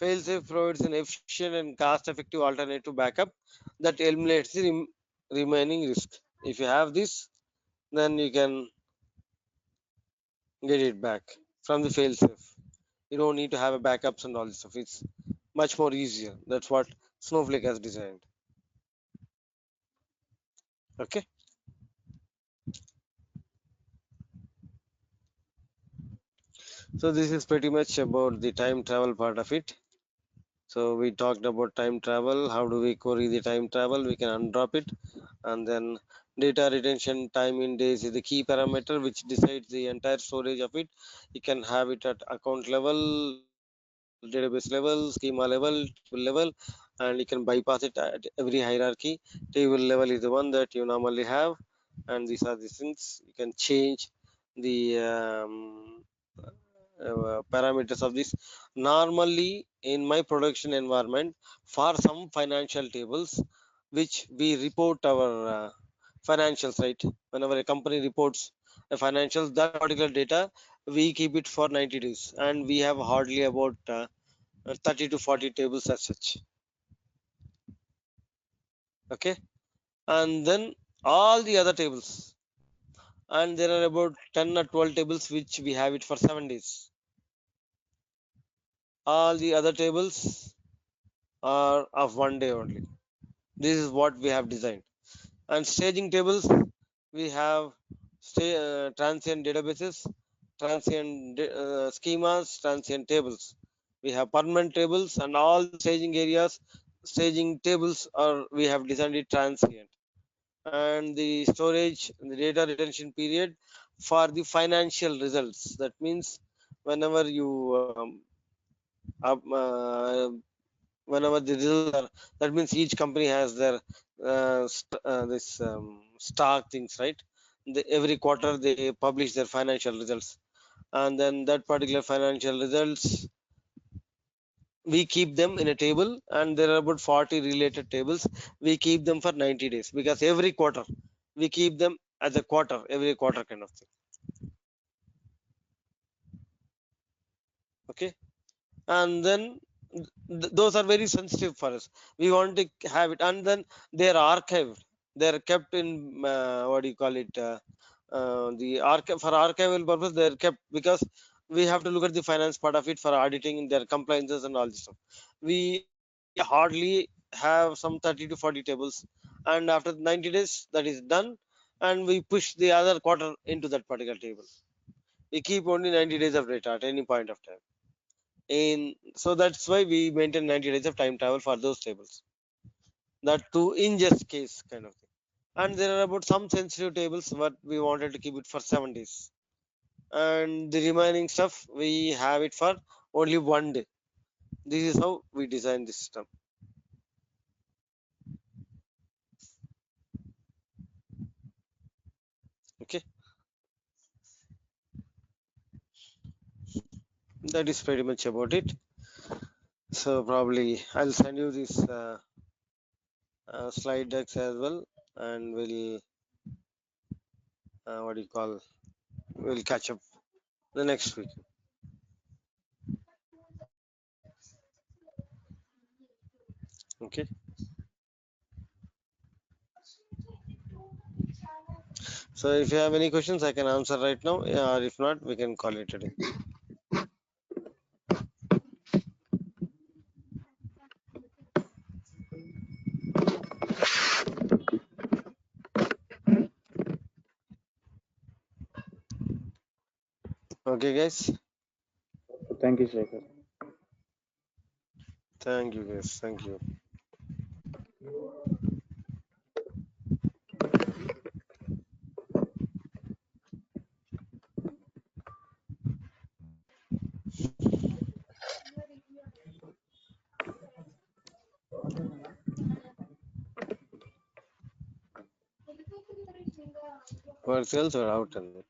Speaker 3: Failsafe provides an efficient and cost-effective alternative backup that eliminates the remaining risk. If you have this, then you can get it back from the failsafe. You don't need to have a backups and all this stuff. It's much more easier. That's what Snowflake has designed. Okay. So this is pretty much about the time travel part of it. So we talked about time travel. How do we query the time travel? We can undrop it, and then data retention time in days is the key parameter which decides the entire storage of it. You can have it at account level, database level, schema level, table level, and you can bypass it at every hierarchy. Table level is the one that you normally have, and these are the things you can change the parameters of this. Normally, in my production environment, for some financial tables, which we report our financials, right? Whenever a company reports a financials, that particular data we keep it for 90 days, and we have hardly about 30 to 40 tables as such. Okay, and then all the other tables, and there are about 10 or 12 tables which we have it for 7 days. All the other tables are of 1 day only. This is what we have designed. And staging tables, we have transient databases, transient schemas, transient tables. We have permanent tables, and all the staging areas, staging tables are we have designed it transient. And the storage, the data retention period for the financial results. That means whenever you whenever the results are, that means each company has their this stock things, right? Every quarter they publish their financial results, and then that particular financial results we keep them in a table, and there are about 40 related tables. We keep them for 90 days because every quarter we keep them as a quarter, every quarter kind of thing. Okay, and then those are very sensitive for us. We want to have it, and then they are archived. They are kept in what do you call it, the archive. For archival purpose they are kept, because we have to look at the finance part of it for auditing their compliances and all this stuff. We hardly have some 30 to 40 tables, and after 90 days that is done, and we push the other quarter into that particular table. We keep only 90 days of data at any point of time. So that's why we maintain 90 days of time travel for those tables, that too in just case kind of thing. And there are about some sensitive tables what we wanted to keep it for 7 days, and the remaining stuff we have it for only 1 day. This is how we design the system. Okay, that is pretty much about it. So probably I'll send you this slide decks as well, and we'll what do you call, we'll catch up the next week. Okay, so if you have any questions I can answer right now, or if not we can call it a day. Okay guys,
Speaker 5: Thank you, Shekhar.
Speaker 3: thank you guys, thank you. What else are out and